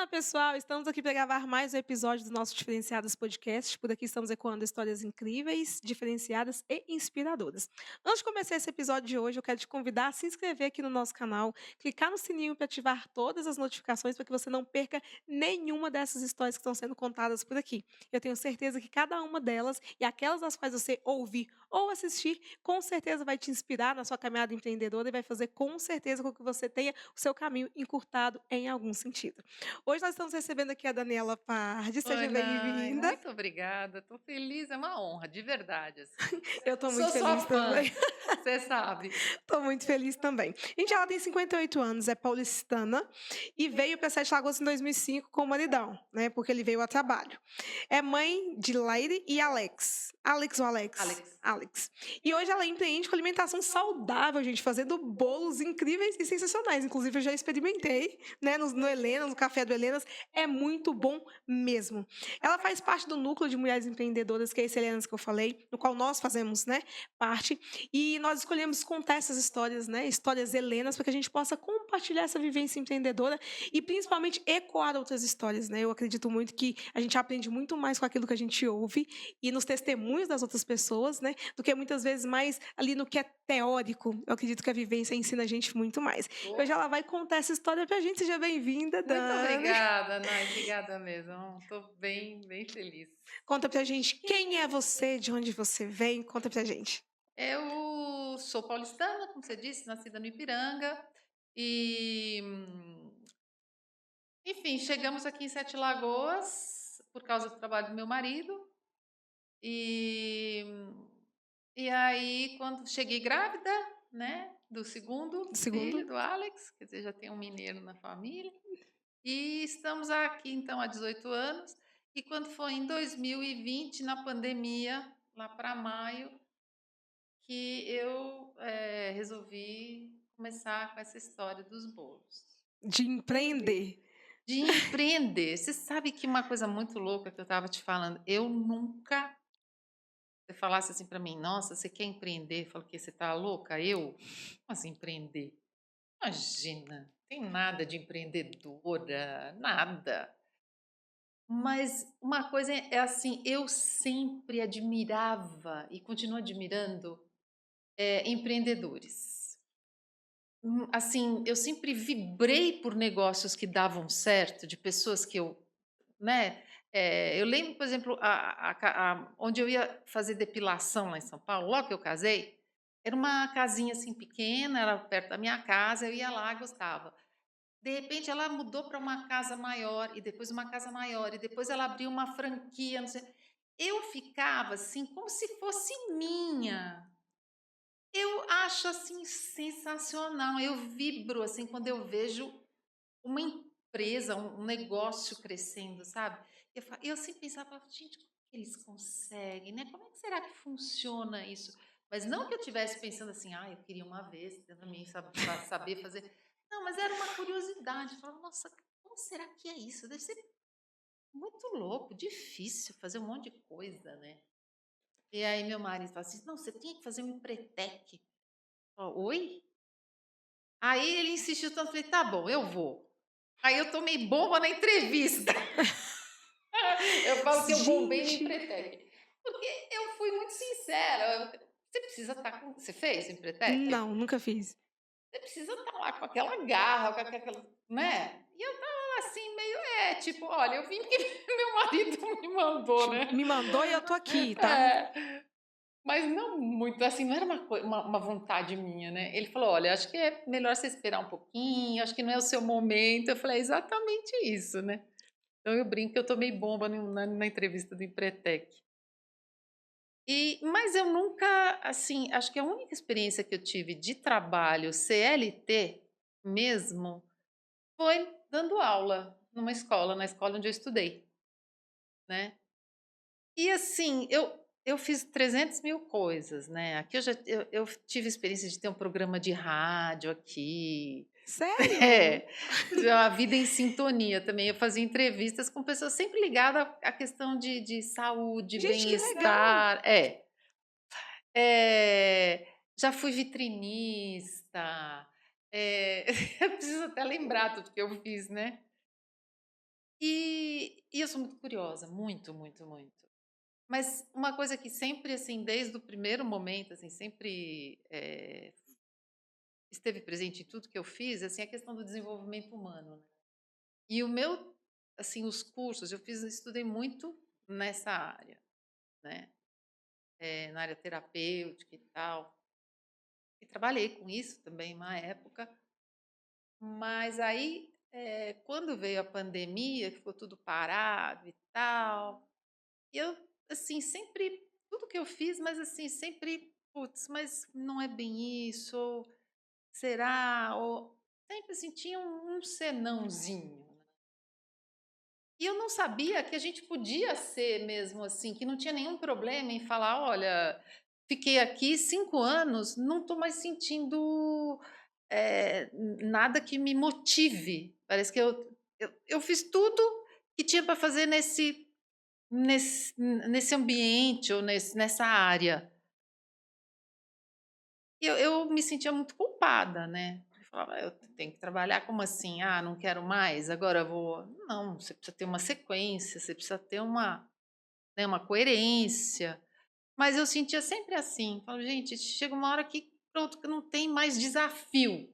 Olá, pessoal! Estamos aqui para gravar mais um episódio do nosso Diferenciadas Podcast. Por aqui estamos ecoando histórias incríveis, diferenciadas e inspiradoras. Antes de começar esse episódio de hoje, eu quero te convidar a se inscrever aqui no nosso canal, clicar no sininho para ativar todas as notificações para que você não perca nenhuma dessas histórias que estão sendo contadas por aqui. Eu tenho certeza que cada uma delas e aquelas das quais você ouvir ou assistir, com certeza vai te inspirar na sua caminhada empreendedora e vai fazer com certeza com que você tenha o seu caminho encurtado em algum sentido. Hoje nós estamos recebendo aqui a Daniela Pardi, Oi, seja Nai, bem-vinda. muito obrigada. Tô feliz, é uma honra, de verdade, assim. Eu Eu estou sou muito sua feliz fã, também. você sabe. Estou muito feliz também. Gente, ela tem 58 anos, é paulistana e veio para Sete Lagoas em 2005 com o maridão, né? Porque ele veio a trabalho. É mãe de Laire e Alex. Alex ou Alex? Alex, Alex. E hoje ela empreende com alimentação saudável, gente, fazendo bolos incríveis e sensacionais. Inclusive, eu já experimentei, né, no Helenas, no café do Helenas. É muito bom mesmo. Ela faz parte do núcleo de mulheres empreendedoras, que é esse Helenas que eu falei, no qual nós fazemos, né, parte. E nós escolhemos contar essas histórias, né, histórias helenas, para que a gente possa compartilhar essa vivência empreendedora e principalmente ecoar outras histórias, né? Eu acredito muito que a gente aprende muito mais com aquilo que a gente ouve e nos testemunhos das outras pessoas, né, do que muitas vezes mais ali no que é teórico. Eu acredito que a vivência ensina a gente muito mais. Hoje oh, ela vai contar essa história pra gente. Seja bem-vinda, muito Dani. obrigada, Nai, obrigada mesmo. Tô bem, bem feliz. Conta pra gente quem é você, de onde você vem, conta pra gente. Eu sou paulistana, como você disse, nascida no Ipiranga e, enfim, chegamos aqui em Sete Lagoas por causa do trabalho do meu marido e E aí, quando cheguei grávida, né, do segundo Segundo, filho, do Alex, quer dizer, já tem um mineiro na família, e estamos aqui então há 18 anos, e quando foi em 2020, na pandemia, lá para maio, que eu resolvi começar com essa história dos bolos. de empreender. De empreender. Você sabe que uma coisa muito louca que eu estava te falando, eu nunca você falasse assim para mim: "Nossa, você quer empreender?" Eu falo: "Que você tá louca? Eu? Como assim empreender? Imagina, tem nada de empreendedora, nada". Mas uma coisa é assim, eu sempre admirava e continuo admirando, empreendedores. Assim, eu sempre vibrei por negócios que davam certo, de pessoas que eu, né, eu lembro, por exemplo, onde eu ia fazer depilação lá em São Paulo, logo que eu casei, era uma casinha, assim, pequena, era perto da minha casa, eu ia lá, gostava. De repente ela mudou para uma casa maior, e depois uma casa maior, e depois ela abriu uma franquia, não sei, eu ficava, assim, como se fosse minha. Eu acho, assim, sensacional, eu vibro, assim, quando eu vejo uma empresa, um negócio crescendo, sabe. Eu sempre pensava: "Gente, como que eles conseguem, né, como é que será que funciona isso?". Mas não que eu estivesse pensando assim: "Ah, eu queria uma vez também saber fazer". Não, mas era uma curiosidade, eu falava: "Nossa, como será que é isso? Deve ser muito louco, difícil fazer um monte de coisa, né". E aí meu marido fala assim: "Não, você tem que fazer um empretec". Eu falo: "Oi?". Aí ele insistiu tanto, falei: "Tá bom, eu vou". Aí eu tomei bomba na entrevista. Eu falo que eu bombei no Gente, Empretec, porque eu fui muito sincera, você precisa estar com você fez o Empretec? não, nunca fiz. Você precisa estar lá com aquela garra, com aquela, né. E eu estava assim meio, tipo: "Olha, eu vim porque meu marido me mandou, né". Me mandou e eu tô aqui, tá? É. Mas não muito assim, não era uma vontade minha, né. Ele falou: "Olha, acho que é melhor você esperar um pouquinho, acho que não é o seu momento". Eu falei: "É exatamente isso, né". Então eu brinco que eu tomei bomba no na entrevista do Empretec. Mas eu nunca, assim, acho que a única experiência que eu tive de trabalho CLT mesmo, foi dando aula numa escola, na escola onde eu estudei, né. E assim, eu fiz 300.000 coisas, né, aqui eu tive experiência de ter um programa de rádio aqui. Sério? É, a Vida em Sintonia também, eu fazia entrevistas com pessoas sempre ligadas à questão de saúde, Gente, que legal! bem-estar. Já fui vitrinista, eu preciso até lembrar tudo que eu fiz, né. E eu sou muito curiosa, muito, muito, muito. Mas uma coisa que sempre, assim, desde o primeiro momento, assim, sempre esteve presente em tudo que eu fiz, assim, a questão do desenvolvimento humano, né? E o meu, assim, os cursos, estudei muito nessa área, né? Na área terapêutica e tal. E trabalhei com isso também uma época. Mas aí, quando veio a pandemia, que ficou tudo parado e tal, eu, assim, sempre, tudo que eu fiz, mas assim, sempre, putz, mas não é bem isso, ou será? Ou sempre assim, tinha um senãozinho, né? E eu não sabia que a gente podia ser mesmo assim, que não tinha nenhum problema em falar, olha, fiquei aqui 5 anos, não estou mais sentindo nada que me motive. Parece que eu fiz tudo que tinha para fazer nesse ambiente ou nessa área. E eu me sentia muito culpada, né? Eu falava: "Eu tenho que trabalhar, como assim? Ah, não quero mais, agora eu vou". Não, você precisa ter uma sequência, você precisa ter uma coerência. Mas eu sentia sempre assim, falo: "Gente, chega uma hora que pronto, que não tem mais desafio,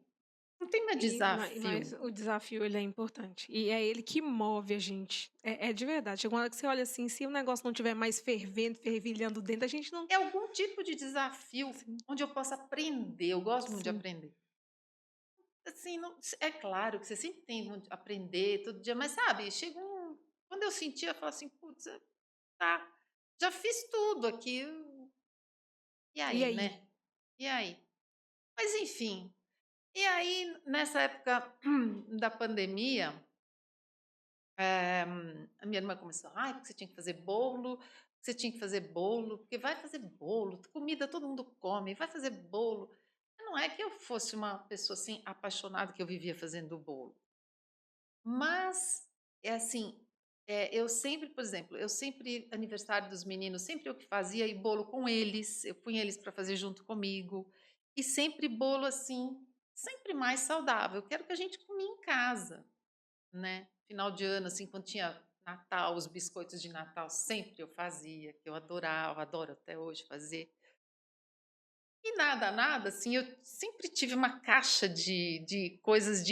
não tem mais Mas desafio". o desafio ele é importante, e é ele que move a gente, é de verdade. Chega uma hora que você olha assim, se o negócio não tiver mais fervendo, fervilhando dentro, a gente não. É algum tipo de desafio Sim, onde eu possa aprender, eu gosto muito de sim. aprender. Assim, não é claro que você sempre tem muito aprender todo dia, mas sabe, chega quando eu sentia, eu falava assim: "Putz, tá, já fiz tudo aqui, e E aí, aí? né? E aí?". Mas enfim, e aí nessa época da pandemia, a minha irmã começou: "Ai, porque você tinha que fazer bolo, você tinha que fazer bolo, porque vai fazer bolo, comida todo mundo come, vai fazer bolo". Não é que eu fosse uma pessoa, assim, apaixonada que eu vivia fazendo bolo, mas, é assim, eu sempre, por exemplo, eu sempre aniversário dos meninos, sempre eu que fazia e bolo com eles, eu punha eles para fazer junto comigo, e sempre bolo, assim, sempre mais saudável, eu quero que a gente comia em casa, né. Final de ano, assim, quando tinha Natal, os biscoitos de Natal, sempre eu fazia, que eu adorava, adoro até hoje fazer. E nada, nada, assim, eu sempre tive uma caixa de coisas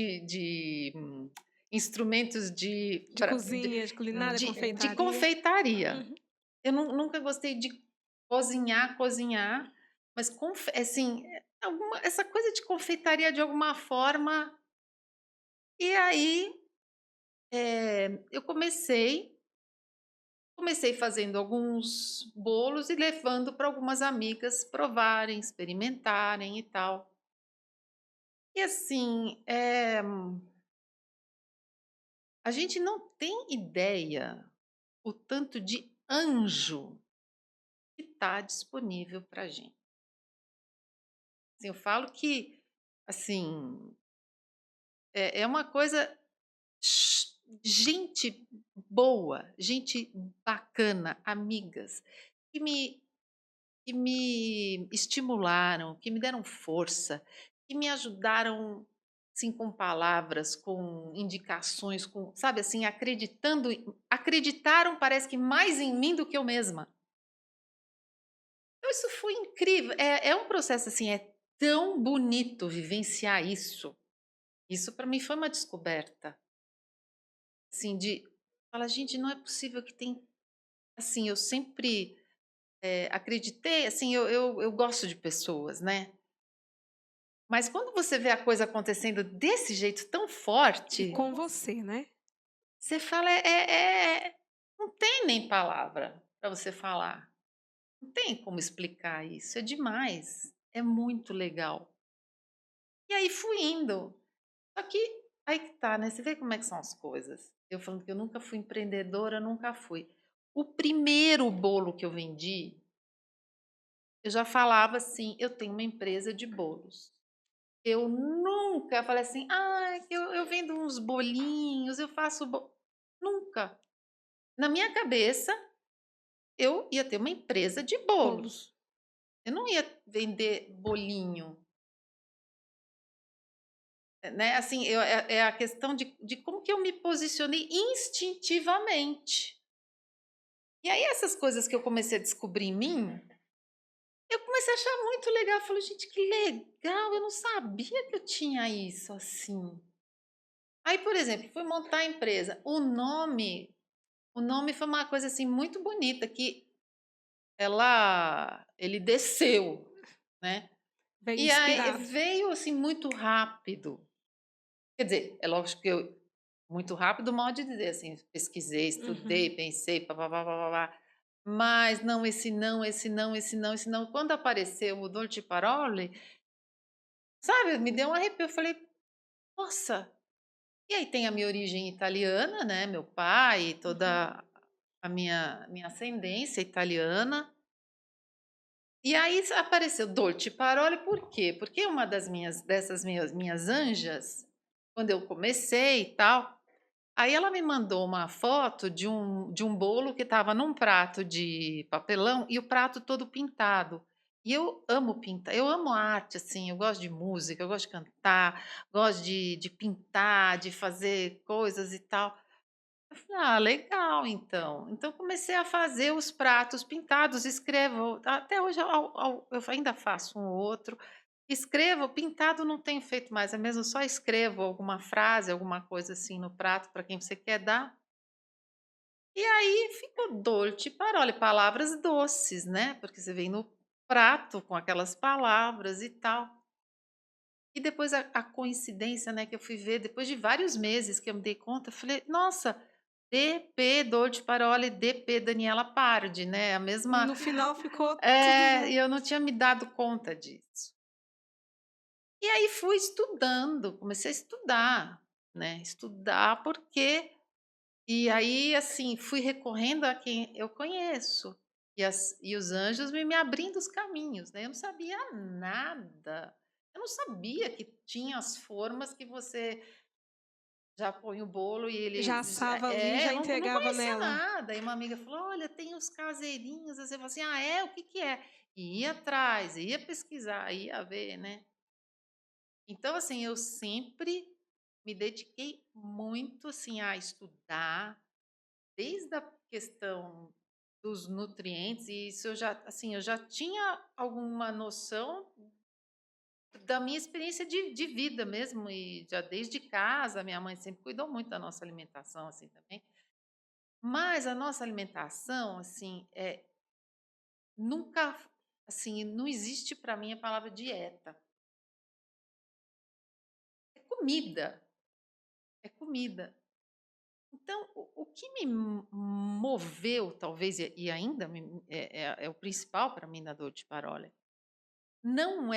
instrumentos De cozinha, de culinária, de confeitaria. confeitaria. Uhum. Eu nunca gostei de cozinhar, mas assim, essa coisa de confeitaria de alguma forma. E aí, eu comecei fazendo alguns bolos e levando para algumas amigas provarem, experimentarem e tal. E assim, a gente não tem ideia o tanto de anjo que está disponível para gente. Assim, eu falo que, assim, é uma coisa, gente boa, gente bacana, amigas, que me estimularam, que me deram força, que me ajudaram, assim, com palavras, com indicações, com, sabe, assim, acreditaram, parece que mais em mim do que eu mesma. Então isso foi incrível, é um processo, assim, é tão bonito vivenciar isso. Isso para mim foi uma descoberta, assim, de falar: "Gente, não é possível que tem", assim, eu sempre, acreditei, assim, eu gosto de pessoas, né. Mas quando você vê a coisa acontecendo desse jeito tão E forte, com você, né. você fala, não tem nem palavra para você falar. Não tem como explicar isso, é demais, é muito legal. E aí fui indo. Só que aí que tá, né, você vê como é que são as coisas. Eu falando que eu nunca fui empreendedora, nunca fui. O primeiro bolo que eu vendi, eu já falava assim: "Eu tenho uma empresa de bolos". Eu nunca falei assim: "Ah, eu vendo uns bolinhos, eu faço nunca. Na minha cabeça, eu ia ter uma empresa de Bolos. bolos. Eu não ia vender bolinho. né, assim, é a questão de como que eu me posicionei instintivamente. E aí essas coisas que eu comecei a descobrir em mim, eu comecei a achar muito legal, eu falei: "Gente, que legal, eu não sabia que eu tinha isso, assim". Aí, por exemplo, fui montar a empresa, o nome foi uma coisa, assim, muito bonita que ele desceu, né. Veio E aí inspirado. veio, assim, muito rápido. Quer dizer, é lógico que eu muito rápido, modo de dizer, assim, pesquisei, estudei, Uhum. pensei, pá-pá-pá, pá-pá-pá, mas não, esse não, esse não, esse não, esse não. Quando apareceu o Dolce Parole, sabe, me deu um arrepio, eu falei: "Nossa". E aí tem a minha origem italiana, né, meu pai, Uhum. toda a minha ascendência italiana. E aí apareceu Dolce Parole, por quê? Porque uma dessas minhas anjas, quando eu comecei e tal, aí ela me mandou uma foto de um bolo que estava num prato de papelão e o prato todo pintado. E eu amo pintar, eu amo arte, assim, eu gosto de música, eu gosto de cantar, gosto de pintar, de fazer coisas e tal. Eu falei: "Ah, legal então". Então comecei a fazer os pratos pintados, escrevo até hoje eu ainda faço um ou outro, escrevo, pintado não tenho feito mais, é mesmo só escrevo alguma frase, alguma coisa assim no prato para quem você quer dar, e aí ficou dolce parole, palavras doces, né, porque você vem no prato com aquelas palavras e tal. E depois a coincidência, né, que eu fui ver depois de vários meses que eu me dei conta, eu falei: "Nossa, DP Dolce Parole, DP Daniela Pardi", né, a mesma No final ficou tudo e eu não tinha me dado conta disso. E aí fui estudando, comecei a estudar, né, estudar porque e aí, assim, fui recorrendo a quem eu conheço, e os anjos me abrindo os caminhos, né, eu não sabia nada. Eu não sabia que tinha as formas que você já põe o bolo e já ele já assava ali, já eu não entregava conhecia nela. nada. Aí uma amiga falou: "Olha, tem os caseirinhos", aí você fala assim: "Ah, é? O que que é?". E ia atrás, ia pesquisar, ia ver, né. Então, assim, eu sempre me dediquei muito, assim, a estudar, desde a questão dos nutrientes, e isso eu já, assim, eu já tinha alguma noção da minha experiência de vida mesmo, e já desde casa, minha mãe sempre cuidou muito da nossa alimentação, assim, também. Mas a nossa alimentação, assim, nunca, assim, não existe para mim a palavra dieta. É comida, é comida. Então, o que me moveu, talvez, e ainda é o principal para mim na dor de parole, não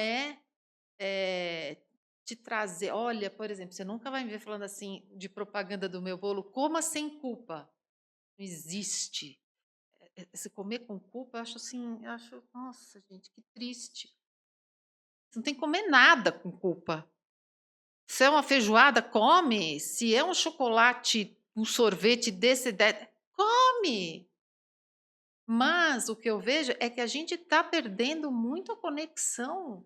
te trazer, olha, por exemplo, você nunca vai me ver falando assim de propaganda do meu bolo, coma sem culpa. Não existe. Se comer com culpa, eu acho assim, eu acho, nossa, gente, que triste. Você não tem que comer nada com culpa. Se é uma feijoada, come. Se é um chocolate, um sorvete desse, come. Mas o que eu vejo é que a gente está perdendo muito a conexão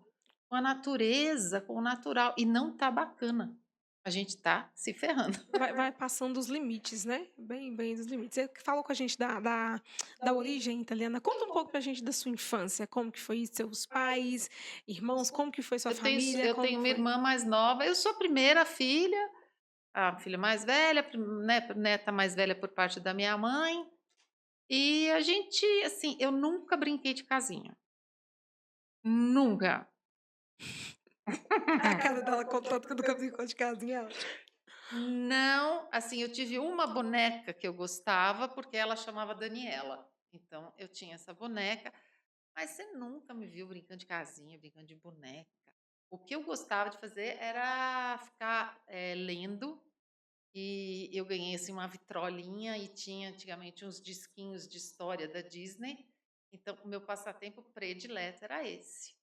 com a natureza, com o natural, e não está bacana. A gente está se ferrando. Vai passando dos limites, né, bem dos limites. Você que falou com a gente da origem italiana, conta um pouco pra gente da sua infância, como que foi seus pais, irmãos, como que foi sua família, Eu como tenho que uma foi? irmã mais nova, eu sou a primeira filha, a filha mais velha, neta mais velha por parte da minha mãe, e a gente, assim, eu nunca brinquei de casinha, nunca. A cara dela contando que nunca brincou de casinha é ótimo. Não, assim, eu tive uma boneca que eu gostava, porque ela chamava Daniela, então eu tinha essa boneca, mas você nunca me viu brincando de casinha, brincando de boneca. O que eu gostava de fazer era ficar, lendo, e eu ganhei, assim, uma vitrolinha e tinha antigamente uns disquinhos de história da Disney, então o meu passatempo predileto era esse.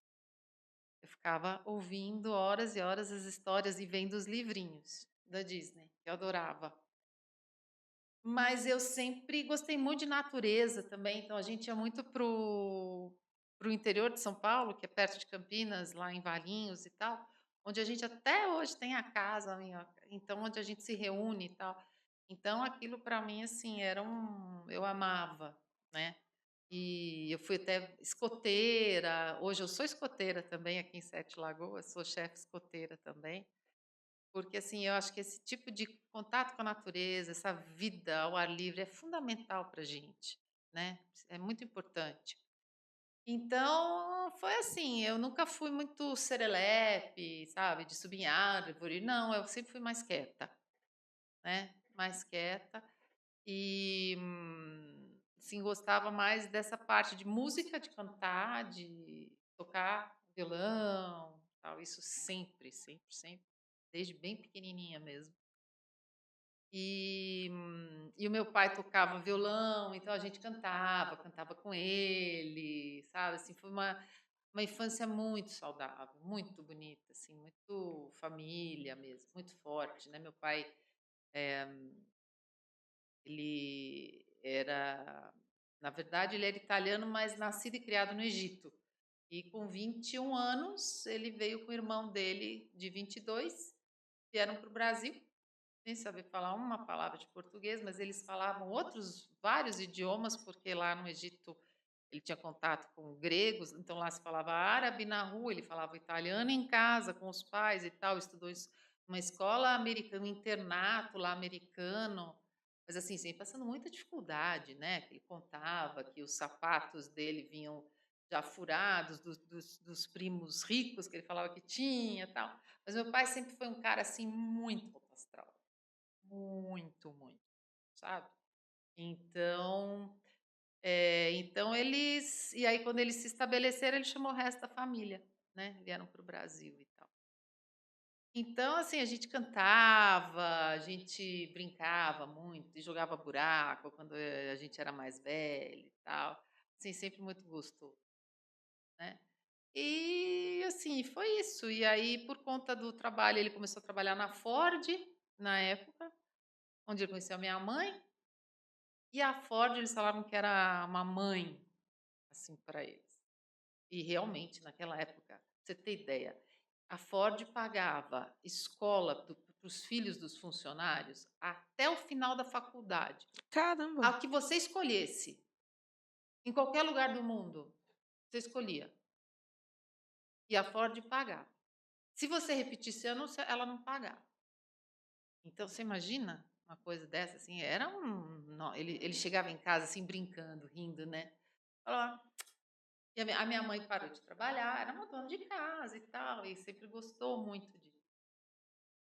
Eu ficava ouvindo horas e horas as histórias e vendo os livrinhos da Disney, que eu adorava. Mas eu sempre gostei muito de natureza também, então a gente ia muito pro interior de São Paulo, que é perto de Campinas, lá em Valinhos e tal. onde a gente até hoje tem a casa, então onde a gente se reúne e tal. Então aquilo para mim assim era eu amava, né? E eu fui até escoteira. Hoje eu sou escoteira também aqui em Sete Lagoas, sou chefe escoteira também. Porque, assim, eu acho que esse tipo de contato com a natureza, essa vida ao ar livre é fundamental pra gente, né, é muito importante. Então, foi assim, eu nunca fui muito serelepe, sabe, de subir em árvore, não, eu sempre fui mais quieta, né, mais quieta e, assim, gostava mais dessa parte de música, de cantar, de tocar violão, tal, isso sempre, sempre, sempre, desde bem pequenininha mesmo. E o meu pai tocava violão, então a gente cantava, cantava com ele, sabe, assim, foi uma infância muito saudável, muito bonita, assim, muito família mesmo, muito forte, né. Meu pai, eh, ele era na verdade ele era italiano, mas nascido e criado no Egito. E com 21 anos, ele veio com o irmão dele de 22, vieram para o Brasil sem saber falar uma palavra de português, mas eles falavam outros vários idiomas, porque lá no Egito ele tinha contato com gregos, então lá se falava árabe na rua, ele falava italiano em casa com os pais e tal, estudou em uma escola americana, um internato lá americano, mas assim, sempre passando muita dificuldade, né? Que ele contava que os sapatos dele vinham já furados dos primos ricos que ele falava que tinha, tal. Mas meu pai sempre foi um cara assim muito alto astral. Muito, muito, sabe. Então, então eles e aí quando eles se estabeleceram, ele chamou o resto da família, né, vieram para o Brasil e tal. Então, assim, a gente cantava, a gente brincava muito e jogava buraco quando, a gente era mais velho e tal, assim, sempre muito gostoso, né. E, assim, foi isso. E aí, por conta do trabalho, ele começou a trabalhar na Ford, na época, onde ele conheceu a minha mãe. E a Ford, eles falavam que era uma mãe, assim, para eles. E realmente, naquela época, pra você ter ideia, a Ford pagava escola para os filhos dos funcionários até o final da faculdade, Caramba! ao que você escolhesse, em qualquer lugar do mundo, você escolhia. E a Ford pagava. Se você repetisse ano, ela não pagava. Então, você imagina uma coisa dessa, assim, era ele chegava em casa, assim, brincando, rindo, né. Falava E a minha mãe parou de trabalhar, era uma dona de casa e tal, e sempre gostou muito disso.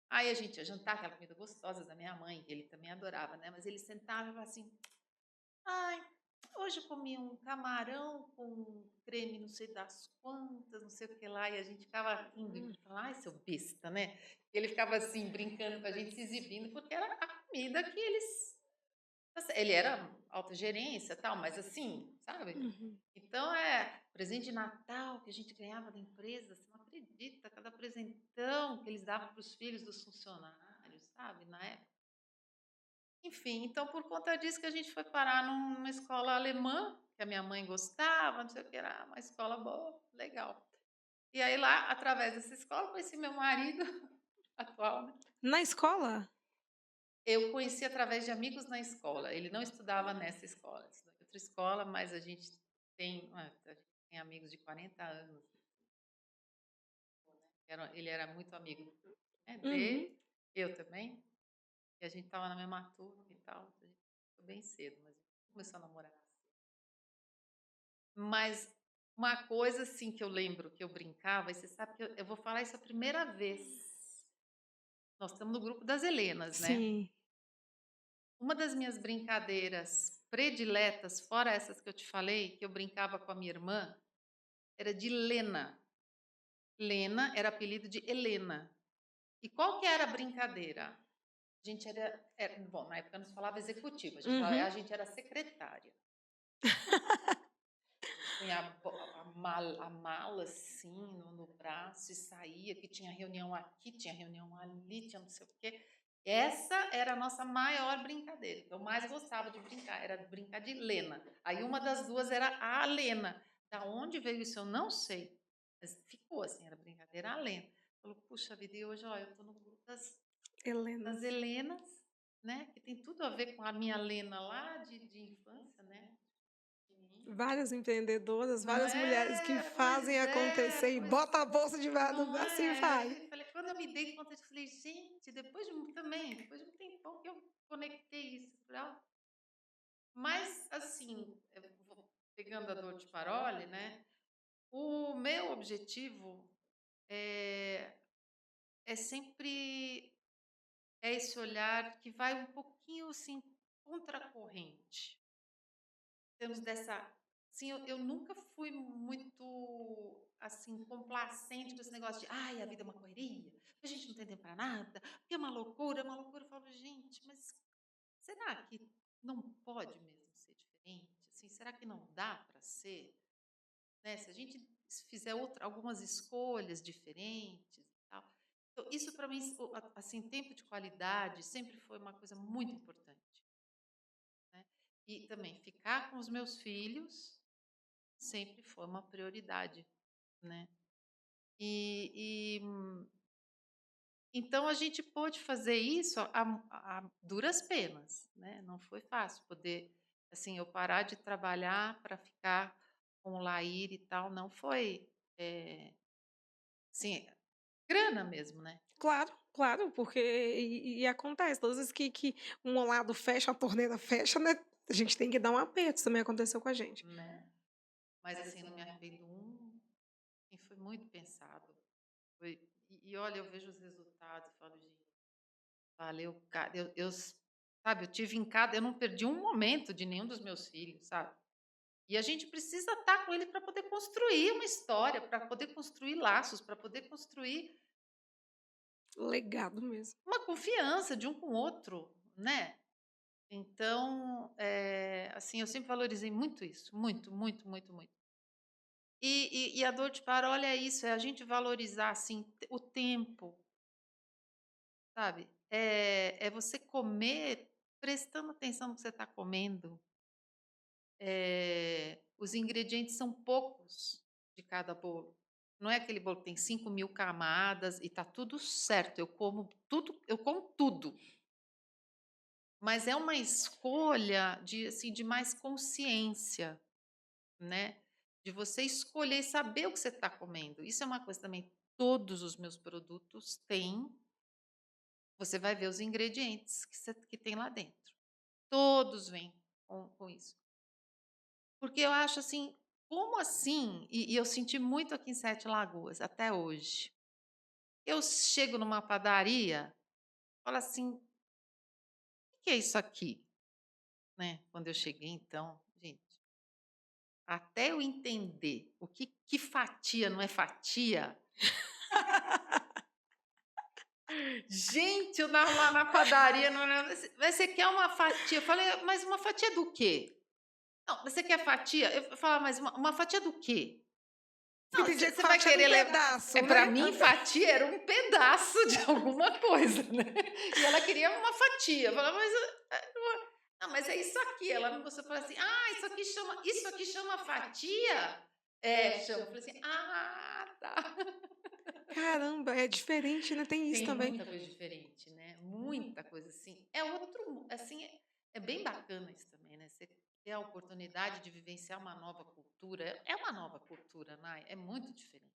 Aí a gente ia jantar, aquela comida gostosa da minha mãe, que ele também adorava, né, mas ele sentava e falava assim: "Ai, hoje eu comi um camarão com creme não sei das quantas, não sei o que lá", e a gente ficava rindo Hum, e falava: "Ai, seu besta", né. E ele ficava assim, brincando com a gente, se exibindo, porque era a comida que ele era alta gerência, tal, mas assim, sabe. uhum. Então, presente de Natal que a gente ganhava da empresa, você não acredita, cada presentão que eles davam para os filhos dos funcionários, sabe, na época. Enfim, então por conta disso que a gente foi parar numa escola alemã, que a minha mãe gostava, não sei o que, era uma escola boa, legal. E aí lá, através dessa escola, conheci meu marido atual, né. Na escola? Eu conheci através de amigos na escola. Ele não estudava nessa escola, ele estudou em outra escola, mas a gente tem amigos de 40 anos, ele era muito amigo, né, Uhum. dele, eu também, e a gente estava na mesma turma e tal, a gente ficou bem cedo, mas a gente começou a namorar cedo. Mas uma coisa, assim, que eu lembro que eu brincava, e você sabe que eu vou falar isso a primeira vez, nós estamos no grupo das Helenas, né. Sim. Uma das minhas brincadeiras prediletas, fora essas que eu te falei, que eu brincava com a minha irmã, era de Lena. Lena era apelido de Helena. E qual que era a brincadeira? A gente bom, na época não se falava executiva, Uhum. a gente era secretária. A gente punha a mala assim no braço e saía, que tinha reunião aqui, tinha reunião ali, tinha não sei o quê. Essa era a nossa maior brincadeira, que eu mais gostava de brincar, era brincar de Lena. Aí uma das duas era a Lena. Da onde veio isso eu não sei, mas ficou assim, era brincadeira a Lena. Falou, puxa vida, e hoje, ó, eu tô no grupo das Helenas. Helenas, né? Que tem tudo a ver com a minha Lena lá de infância, né? Pequenininha. Várias empreendedoras, Não várias mulheres que é? fazem acontecer e Pois bota a bolsa de lado, não assim é? vai. Eu falei, quando eu me dei conta, eu falei, gente, depois de um tempão que eu conectei isso. Mas, assim, pegando a dor de parole, né? O meu objetivo é, é sempre esse olhar que vai um pouquinho assim contra a corrente. Temos dessa, assim, eu nunca fui muito assim complacente com esse negócio de, ai, a vida é uma correria, a gente não tem tempo para nada, que é uma loucura, é uma loucura. Eu falo, gente, mas será que não pode mesmo ser diferente? Assim, será que não dá para ser? Né? Se a gente fizer algumas escolhas diferentes e tal. Então, isso para mim, assim, tempo de qualidade sempre foi uma coisa muito importante, né? E também ficar com os meus filhos sempre foi uma prioridade, né? E então a gente pôde fazer isso a duras penas, né? Não foi fácil poder, assim, eu parar de trabalhar para ficar com o Laír e tal, não foi, assim, grana mesmo, né? Claro, claro, porque e acontece, todas as vezes que um lado fecha, a torneira fecha, né, a gente tem que dar um aperto, isso também aconteceu com a gente. Né? Mas assim, não me arrependo e foi muito pensado. E olha, eu vejo os resultados e falo, gente, valeu, cara. Sabe, eu tive em cada, eu não perdi um momento de nenhum dos meus filhos, sabe? E a gente precisa estar com eles para poder construir uma história, para poder construir laços, para poder construir Legado mesmo. uma confiança de um com o outro, né? Então, assim, eu sempre valorizei muito isso, muito, muito, muito, muito. E a dor de parole é isso, é a gente valorizar assim o tempo, sabe? É você comer prestando atenção no que você está comendo. Os ingredientes são poucos de cada bolo. Não é aquele bolo que tem 5.000 camadas e tá tudo certo. Eu como tudo. Mas é uma escolha de, assim, de mais consciência, né? De você escolher e saber o que você está comendo. Isso é uma coisa também. Todos os meus produtos têm. Você vai ver os ingredientes que tem lá dentro. Todos vêm com isso. Porque eu acho assim, como assim? E eu senti muito aqui em Sete Lagoas, até hoje. Eu chego numa padaria, falo assim, o que é isso aqui? Né? Quando eu cheguei, então, gente, até eu entender o que fatia não é fatia. Gente, eu lá na padaria, mas você quer uma fatia? Eu falei, mas uma fatia do quê? Não, você quer fatia? Eu falava, mas uma fatia do quê? Porque Não, tem dia que você vai fatia era um querer levar. pedaço, Para né? mim, fatia era um pedaço de alguma coisa, né? E ela queria uma fatia. Eu falava, mas não, mas é isso aqui. Ela me mostrou e falou assim: ah, isso aqui chama fatia? É, chama. Eu falei assim: ah, tá. Caramba, é diferente, né, tem isso Tem também. muita coisa diferente, né? Muita coisa assim. É outro, assim, é bem bacana isso também, né? Você ter a oportunidade de vivenciar uma nova cultura. É uma nova cultura, Nai, é muito diferente.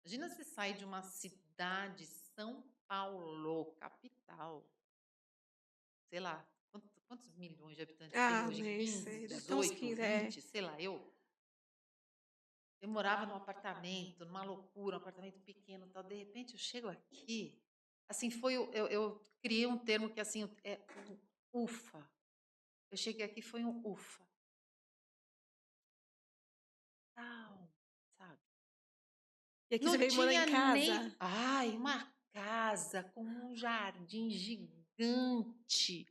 Imagina você sair de uma cidade, São Paulo, capital, sei lá, quantos milhões de habitantes tem Ah, hoje? nem 15, sei, deve ter uns 18, 15, é. 20, sei lá, eu morava num apartamento, numa loucura, um apartamento pequeno, tal. De repente eu chego aqui, assim, eu criei um termo que assim é um ufa. Eu cheguei aqui, foi um ufa. Tal, sabe? E aqui você Não veio morar em tinha nem, casa? ai, uma casa com um jardim gigante,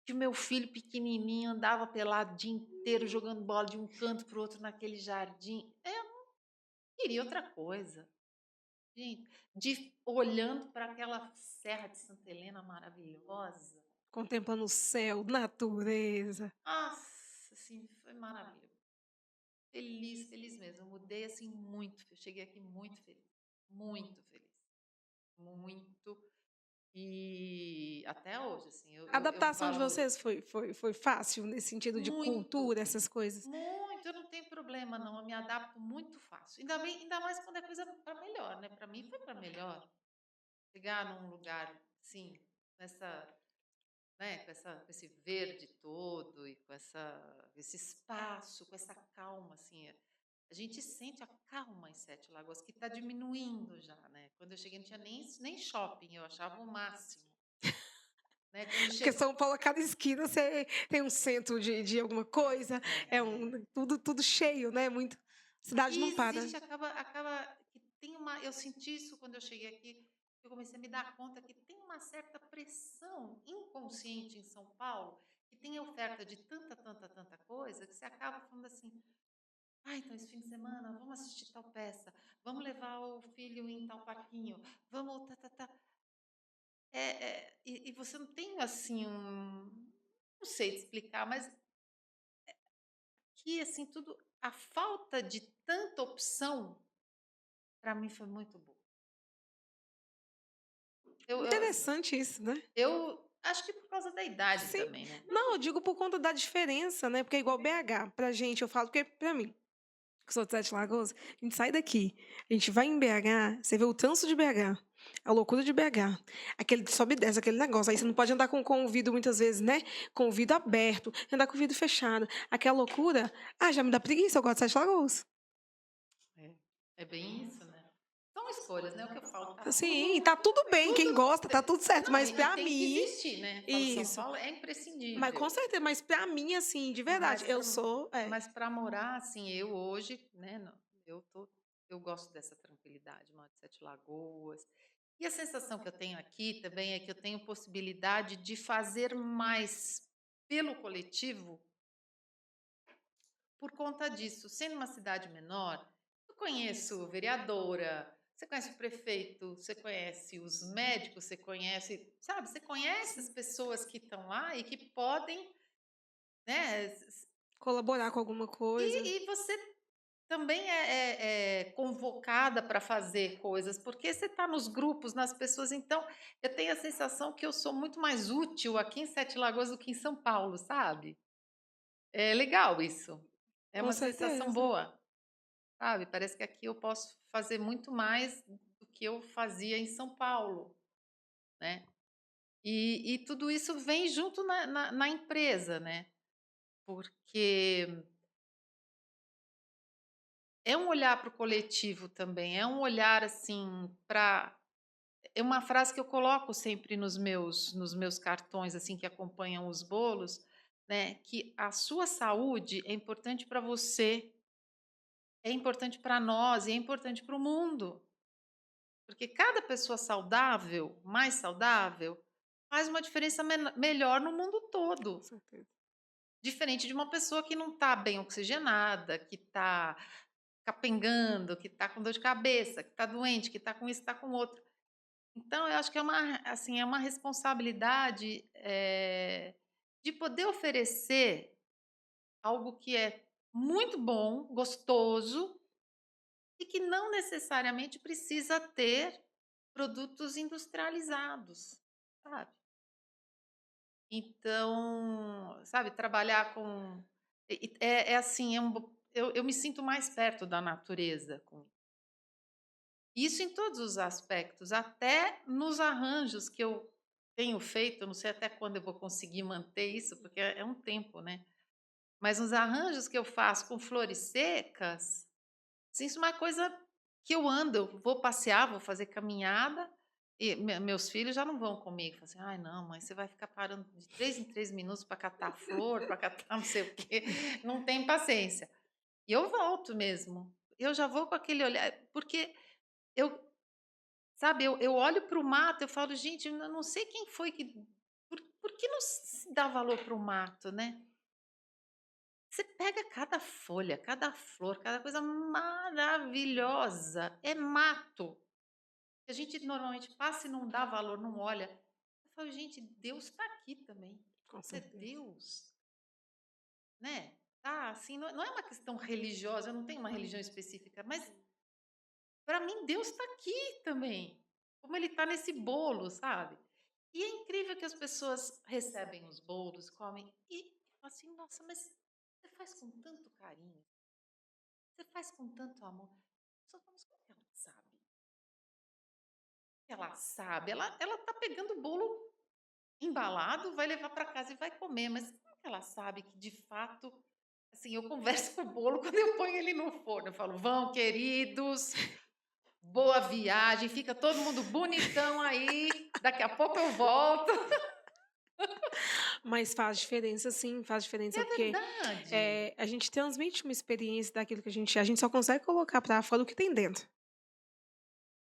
que o meu filho pequenininho andava pelado o dia inteiro jogando bola de um canto para o outro naquele jardim. Eu não queria outra coisa. Gente, olhando para aquela Serra de Santa Helena maravilhosa. Contemplando o céu, natureza. Nossa, assim, foi maravilhoso. Feliz, feliz mesmo. Eu mudei assim muito. Eu cheguei aqui muito feliz. muito feliz, muito. E até hoje, assim, A eu adaptação de valoro vocês foi fácil nesse sentido de muito, cultura, essas coisas? muito. Eu não tenho problema, não. Eu me adapto muito fácil. Ainda bem, ainda mais quando é coisa para melhor, né? Para mim foi para melhor. Chegar num lugar, assim, nessa, né, com esse verde todo e com esse espaço, com essa calma, assim. A gente sente a calma em Sete Lagoas, que está diminuindo já, né? Quando eu cheguei, não tinha nem shopping, eu achava o máximo, né? Quando Porque chegou. São Paulo, a cada esquina você tem um centro de alguma coisa, é tudo cheio, né? Muito, cidade E não para. existe, acaba que tem uma. Eu senti isso quando eu cheguei aqui, eu comecei a me dar conta que tem uma certa pressão inconsciente em São Paulo, que tem oferta de tanta coisa, que você acaba falando assim: ah, então esse fim de semana vamos assistir tal peça, vamos levar o filho em tal parquinho, vamos. E você não tem assim não sei te explicar, mas que assim tudo, a falta de tanta opção para mim foi muito boa. Assim, Interessante isso, né? eu acho que por causa da idade Sim. também, né? Não, eu digo por conta da diferença, né? Porque é igual BH. Pra gente, eu falo porque pra mim, que sou de Sete Lagoas, a gente sai daqui, a gente vai em BH, você vê o trânsito de BH, a loucura de BH, aquele sobe e desce, aquele negócio. Aí você não pode andar com o vidro muitas vezes, né? Com o vidro aberto, andar com o vidro fechado. Aquela loucura, já me dá preguiça, eu gosto de Sete Lagoas. É, é bem isso, né? São escolhas, né? O que eu falo, Assim, tá tudo bem, quem gosta, tá tudo certo, não, mas e pra tem que mim, existir, né? Falo, São isso. Paulo é Mas com imprescindível. certeza, mas pra mim, assim, de verdade, Mas eu para sou. mas para morar, assim, eu hoje, né? Eu tô, eu gosto dessa tranquilidade, moro de Sete Lagoas. E a sensação que eu tenho aqui também é que eu tenho possibilidade de fazer mais pelo coletivo por conta disso. Sendo uma cidade menor, eu conheço vereadora, você conhece o prefeito, você conhece os médicos, você conhece, sabe, você conhece as pessoas que estão lá e que podem, né? Colaborar com alguma coisa. E você também é convocada para fazer coisas, porque você está nos grupos, nas pessoas. Então, eu tenho a sensação que eu sou muito mais útil aqui em Sete Lagoas do que em São Paulo, sabe? É legal isso. É Com uma sensação certeza. boa, sabe? Parece que aqui eu posso fazer muito mais do que eu fazia em São Paulo, né? E tudo isso vem junto na empresa, né? Porque é um olhar para o coletivo também, é um olhar assim para. É uma frase que eu coloco sempre nos meus cartões assim que acompanham os bolos, né? Que a sua saúde é importante para você, é importante para nós e é importante para o mundo. Porque cada pessoa saudável, mais saudável, faz uma diferença melhor no mundo Com todo. certeza. Diferente de uma pessoa que não está bem oxigenada, que está capengando, que está com dor de cabeça, que está doente, que está com isso, está com outro. Então, eu acho que é uma, assim, é uma responsabilidade de poder oferecer algo que é muito bom, gostoso e que não necessariamente precisa ter produtos industrializados, sabe? Então, sabe, trabalhar com é assim, eu me sinto mais perto da natureza com isso em todos os aspectos, até nos arranjos que eu tenho feito, eu não sei até quando eu vou conseguir manter isso, porque é um tempo, né? Mas nos arranjos que eu faço com flores secas, assim, isso é uma coisa que eu ando, eu vou passear, vou fazer caminhada, e meus filhos já não vão comigo. Falam assim, ai não, mãe, você vai ficar parando de 3 em 3 minutos para catar flor, para catar não sei o quê, não tem paciência. E eu volto mesmo. Eu já vou com aquele olhar, porque eu, sabe, eu olho para o mato, eu falo, gente, eu não sei quem foi que. Por que não se dá valor para o mato, né? Você pega cada folha, cada flor, cada coisa maravilhosa. É mato. A gente normalmente passa e não dá valor, não olha. Eu falo, gente, Deus está aqui também. Com Isso é certeza. Deus, né? Tá, assim, não é uma questão religiosa, eu não tenho uma religião específica, mas para mim Deus está aqui também, como ele está nesse bolo, sabe. E é incrível que as pessoas recebem os bolos, comem e falam assim: "Nossa, mas você faz com tanto carinho, você faz com tanto amor". Só como como que ela sabe? Ela sabe, ela tá pegando o bolo embalado, vai levar para casa e vai comer, mas como que ela sabe que de fato, assim, eu converso com o bolo quando eu ponho ele no forno, eu falo: "Vão queridos, boa viagem, fica todo mundo bonitão aí, daqui a pouco eu volto". Mas faz diferença sim, faz É diferença porque, verdade. a gente transmite uma experiência daquilo que a gente só consegue colocar para fora o que tem dentro.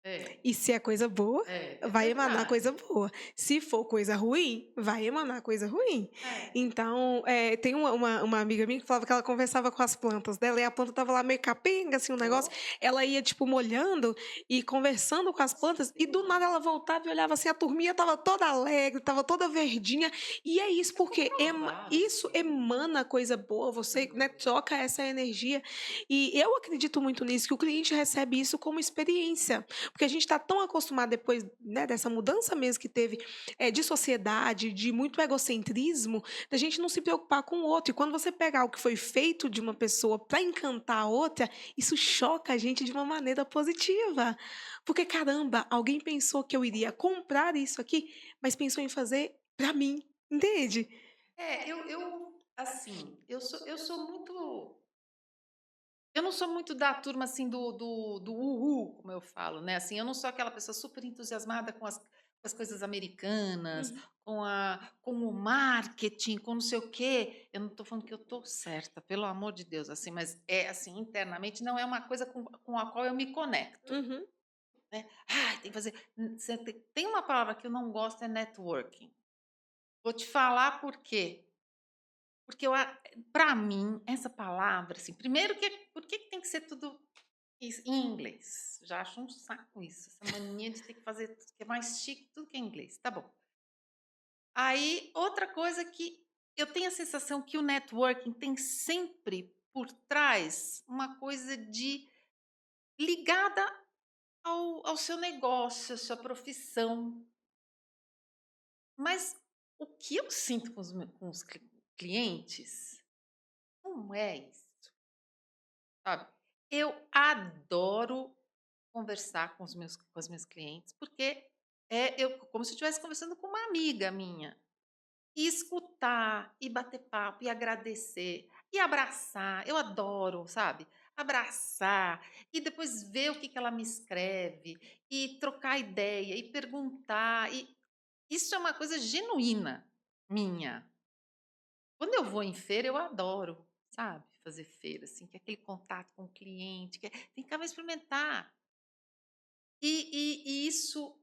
É, E se é coisa boa, é vai emanar coisa verdade. boa. Se for coisa ruim, vai emanar coisa ruim. É. Então, tem uma amiga minha que falava que ela conversava com as plantas dela e a planta estava lá meio capenga, assim, um negócio, Oh, ela ia, tipo, molhando e conversando com as plantas e do nada ela voltava e olhava assim, a turminha estava toda alegre, estava toda verdinha. E é isso, é porque comprovado. isso emana coisa boa, você, né, troca essa energia. E eu acredito muito nisso, que o cliente recebe isso como experiência. Porque a gente está tão acostumado depois, né, dessa mudança mesmo que teve, de sociedade, de muito egocentrismo, da gente não se preocupar com o outro. E quando você pega algo que foi feito de uma pessoa para encantar a outra, isso choca a gente de uma maneira positiva. Porque, caramba, alguém pensou que eu iria comprar isso aqui, mas pensou em fazer para mim, entende? É, assim, eu sou muito eu não sou muito da turma, assim, do uhul, como eu falo, né, assim, eu não sou aquela pessoa super entusiasmada com as coisas americanas, Uhum, com o marketing, com não sei o quê. Eu não estou falando que eu estou certa, pelo amor de Deus, assim, mas é, assim, internamente não é uma coisa com a qual eu me conecto, uhum. né. "Ai, tem que fazer", você tem uma palavra que eu não gosto, é networking. Vou te falar por quê. Porque para mim, essa palavra, assim, primeiro que por que que tem que ser tudo em inglês? Já acho um saco isso, essa mania de ter que fazer tudo que é mais chique, tudo que é inglês, tá bom. Aí, outra coisa que eu tenho a sensação que o networking tem sempre por trás uma coisa de ligada ao seu negócio, à sua profissão. Mas o que eu sinto com os clientes não é isso. Sabe, eu adoro conversar com as minhas clientes, porque eu como se eu estivesse conversando com uma amiga minha. E escutar, e bater papo, e agradecer, e abraçar, eu adoro, sabe, abraçar, e depois ver o que que ela me escreve, e trocar ideia, e perguntar, e isso é uma coisa genuína minha. Quando eu vou em feira, eu adoro, sabe, fazer feira, assim, que é aquele contato com o cliente, que tem que acabar experimentar. E isso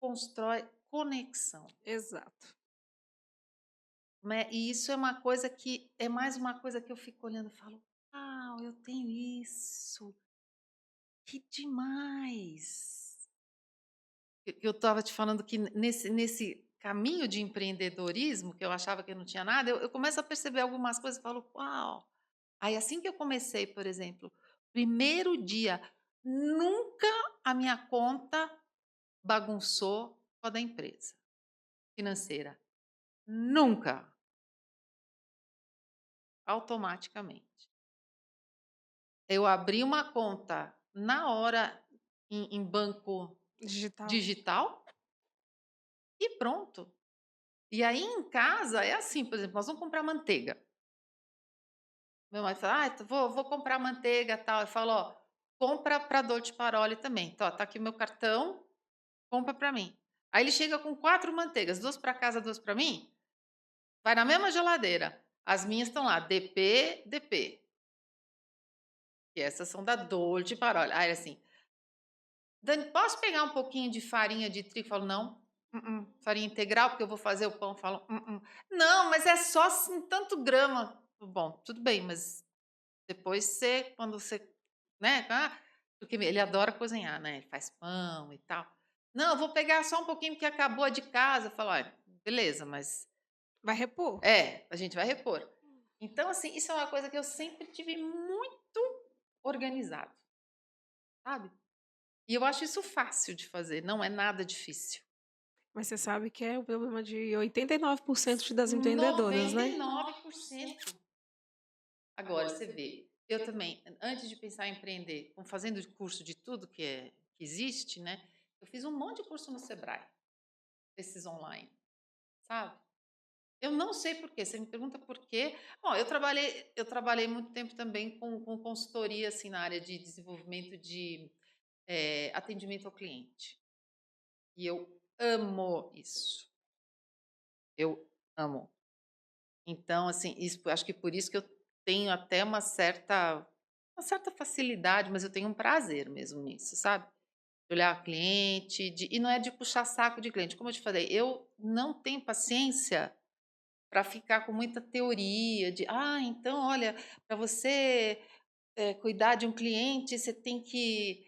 constrói conexão, Exato. né, e isso é uma coisa que é mais uma coisa que eu fico olhando e falo: "Uau, eu tenho isso, que demais". Eu estava te falando que nesse caminho de empreendedorismo, que eu achava que eu não tinha nada, eu começo a perceber algumas coisas e falo: "Uau". Aí assim que eu comecei, por exemplo, primeiro dia, nunca a minha conta bagunçou com a da empresa financeira, nunca, automaticamente. Eu abri uma conta na hora em banco Digital. digital e pronto. E aí em casa é assim, por exemplo, nós vamos comprar manteiga. Meu marido fala: "Ah, vou comprar manteiga, tal". Eu falo: "Ó, compra para Dolce Paroli também. Então, ó, tá aqui o meu cartão, compra para mim". Aí ele chega com 4 manteigas, 2 para casa, 2 para mim, vai na mesma geladeira. As minhas estão lá, DP, DP, que essas são da Dolce Paroli. Aí ele assim: "Dani, posso pegar um pouquinho de farinha de trigo?" Eu falo: "Não, farinha integral, porque eu vou fazer o pão". Eu falo: Não, mas é só assim tanto grama". Bom, tudo bem, mas depois quando você, né, porque ele adora cozinhar, né, ele faz pão e tal. "Não, eu vou pegar só um pouquinho porque acabou a de casa". Eu falo: "Olha, beleza, mas Vai repor. a gente vai repor". Então, assim, isso é uma coisa que eu sempre tive muito organizado, sabe. E eu acho isso fácil de fazer, não é nada difícil. Mas você sabe que é o problema de 89% das empreendedoras, noventa né? e nove por cento. Agora, você vê, eu também, antes de pensar em empreender, fazendo curso de tudo que existe, né? Eu fiz um monte de curso no Sebrae, esses online, sabe? Eu não sei por quê. Você me pergunta por quê? Bom, eu trabalhei muito tempo também com consultoria assim, na área de desenvolvimento de atendimento ao cliente. E eu amo isso. Eu amo. Então, assim, acho que por isso que eu tenho até uma certa facilidade, mas eu tenho um prazer mesmo nisso, sabe? De olhar cliente, e não é de puxar saco de cliente. Como eu te falei, eu não tenho paciência para ficar com muita teoria de, então, olha, para você cuidar de um cliente, você tem que.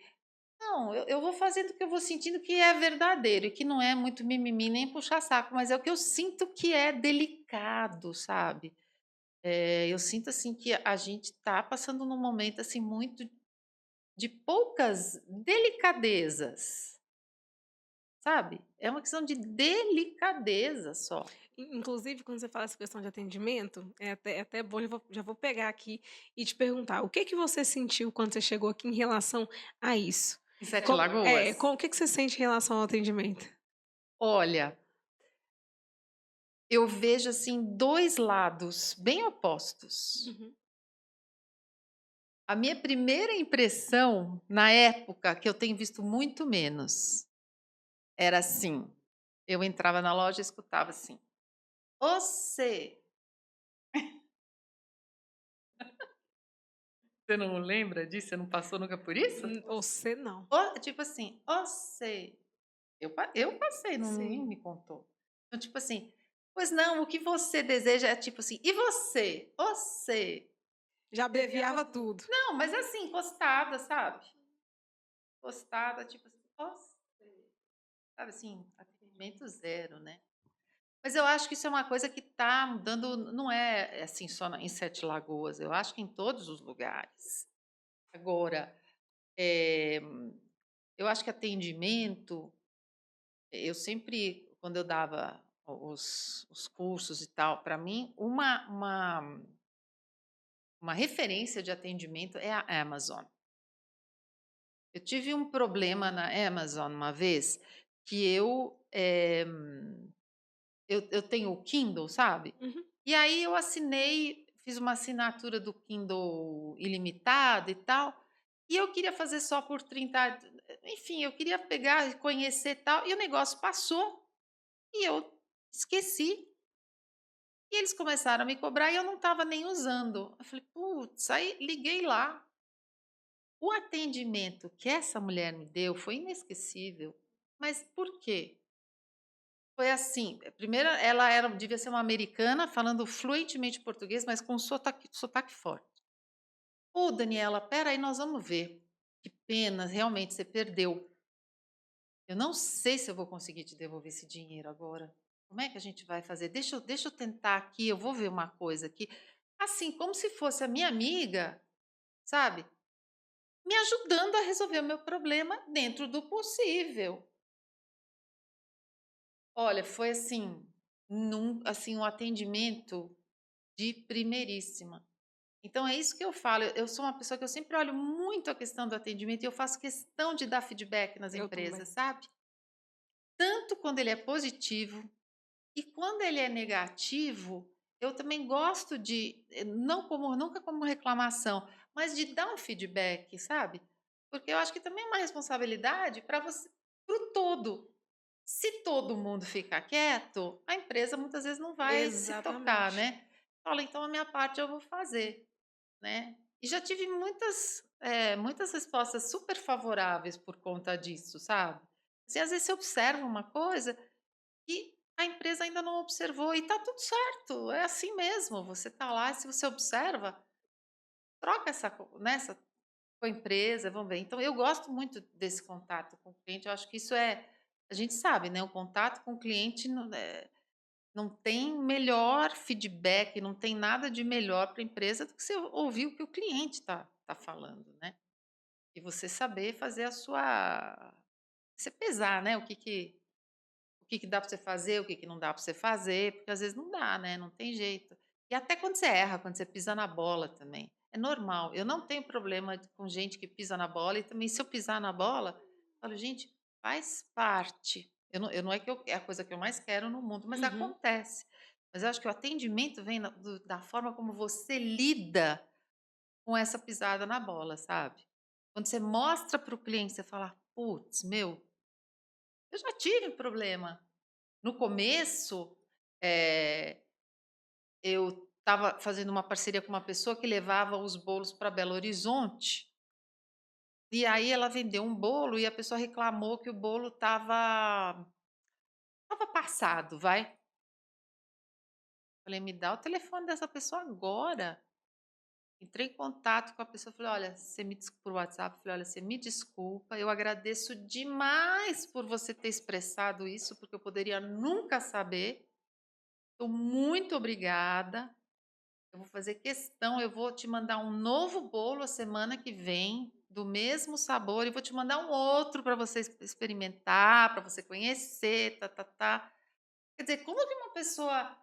Não, eu vou fazendo o que eu vou sentindo que é verdadeiro e que não é muito mimimi nem puxar saco, mas é o que eu sinto que é delicado, sabe? Eu sinto assim que a gente está passando num momento assim muito de poucas delicadezas, sabe? É uma questão de delicadeza só. Inclusive, quando você fala essa questão de atendimento, é até bom, já vou pegar aqui e te perguntar, o que que você sentiu quando você chegou aqui em relação a isso? Em Sete Lagoas? O que que você sente em relação ao atendimento? Olha, eu vejo assim dois lados bem opostos. Uhum. A minha primeira impressão, na época, que eu tenho visto muito menos, era assim: eu entrava na loja e escutava assim: "Você". Você não lembra disso? Você não passou nunca por isso? Você não. Tipo assim: "Você". Eu passei, não, ninguém Sim. me contou. Então, tipo assim: "Pois não, o que você deseja", é tipo assim: "E você? Você?". Já abreviava tudo. Não, mas assim, encostada, sabe? Encostada, tipo assim: "Você". Sabe assim, atendimento zero, né? Mas eu acho que isso é uma coisa que está mudando, não é assim só em Sete Lagoas, eu acho que em todos os lugares. Agora, eh, eu acho que atendimento, eu sempre, quando eu dava os cursos e tal, para mim, uma referência de atendimento é a Amazon. Eu tive um problema na Amazon uma vez que eu tenho o Kindle, sabe? Uhum. E aí eu assinei, fiz uma assinatura do Kindle ilimitado e tal, e eu queria fazer só por 30, enfim, eu queria pegar e conhecer e tal, e o negócio passou e eu esqueci. E eles começaram a me cobrar e eu não estava nem usando. Eu falei: "Putz", aí liguei lá. O atendimento que essa mulher me deu foi inesquecível. Mas por quê? Foi assim, primeiro ela devia ser uma americana falando fluentemente português, mas com sotaque forte. "Ô, Daniela, espera aí, nós vamos ver. Que pena, realmente você perdeu. Eu não sei se eu vou conseguir te devolver esse dinheiro agora. Como é que a gente vai fazer? Deixa eu tentar aqui, eu vou ver uma coisa aqui". Assim, como se fosse a minha amiga, sabe? Me ajudando a resolver o meu problema dentro do possível. Olha, foi assim, assim, um atendimento de primeiríssima. Então é isso que eu falo, eu sou uma pessoa que eu sempre olho muito a questão do atendimento e eu faço questão de dar feedback nas Eu também. empresas, sabe? Tanto quando ele é positivo e quando ele é negativo, eu também gosto de, nunca como reclamação, mas de dar um feedback, sabe? Porque eu acho que também é uma responsabilidade para você, para o todo. Se todo mundo ficar quieto, a empresa muitas vezes não vai se tocar, Exatamente. né? Fala, então a minha parte eu vou fazer, né? E já tive muitas respostas super favoráveis por conta disso, sabe? Assim, às vezes você observa uma coisa e a empresa ainda não observou e tá tudo certo, é assim mesmo. Você tá lá, se você observa, troca nessa com a empresa, vamos ver. Então eu gosto muito desse contato com o cliente. Eu acho que isso a gente sabe, né? O contato com o cliente não tem melhor feedback, não tem nada de melhor para a empresa do que você ouvir o que o cliente tá falando, né? E você saber fazer a sua você pesar, né, o que que dá para você fazer, o que que não dá para você fazer, porque às vezes não dá, né, não tem jeito. E até quando você erra, quando você pisa na bola também, é normal. Eu não tenho problema com gente que pisa na bola e também se eu pisar na bola, eu falo: "Gente, faz parte". Eu não é que é a coisa que eu mais quero no mundo, mas Uhum, acontece. Mas eu acho que o atendimento vem da forma como você lida com essa pisada na bola, sabe. Quando você mostra para o cliente, você fala: "Putz, meu, eu já tive problema". No começo, eh, eu estava fazendo uma parceria com uma pessoa que levava os bolos para Belo Horizonte, e aí ela vendeu um bolo e a pessoa reclamou que o bolo estava passado, vai. Falei: "Me dá o telefone dessa pessoa agora". Entrei em contato com a pessoa, falei: "Olha, você me des" por WhatsApp, falei: "Olha, você me desculpa, eu agradeço demais por você ter expressado isso, porque eu poderia nunca saber. Então muito obrigada. Eu vou fazer questão, eu vou te mandar um novo bolo a semana que vem, do mesmo sabor, e vou te mandar um outro para você experimentar, para você conhecer, tá-tá-tá". Quer dizer, como que uma pessoa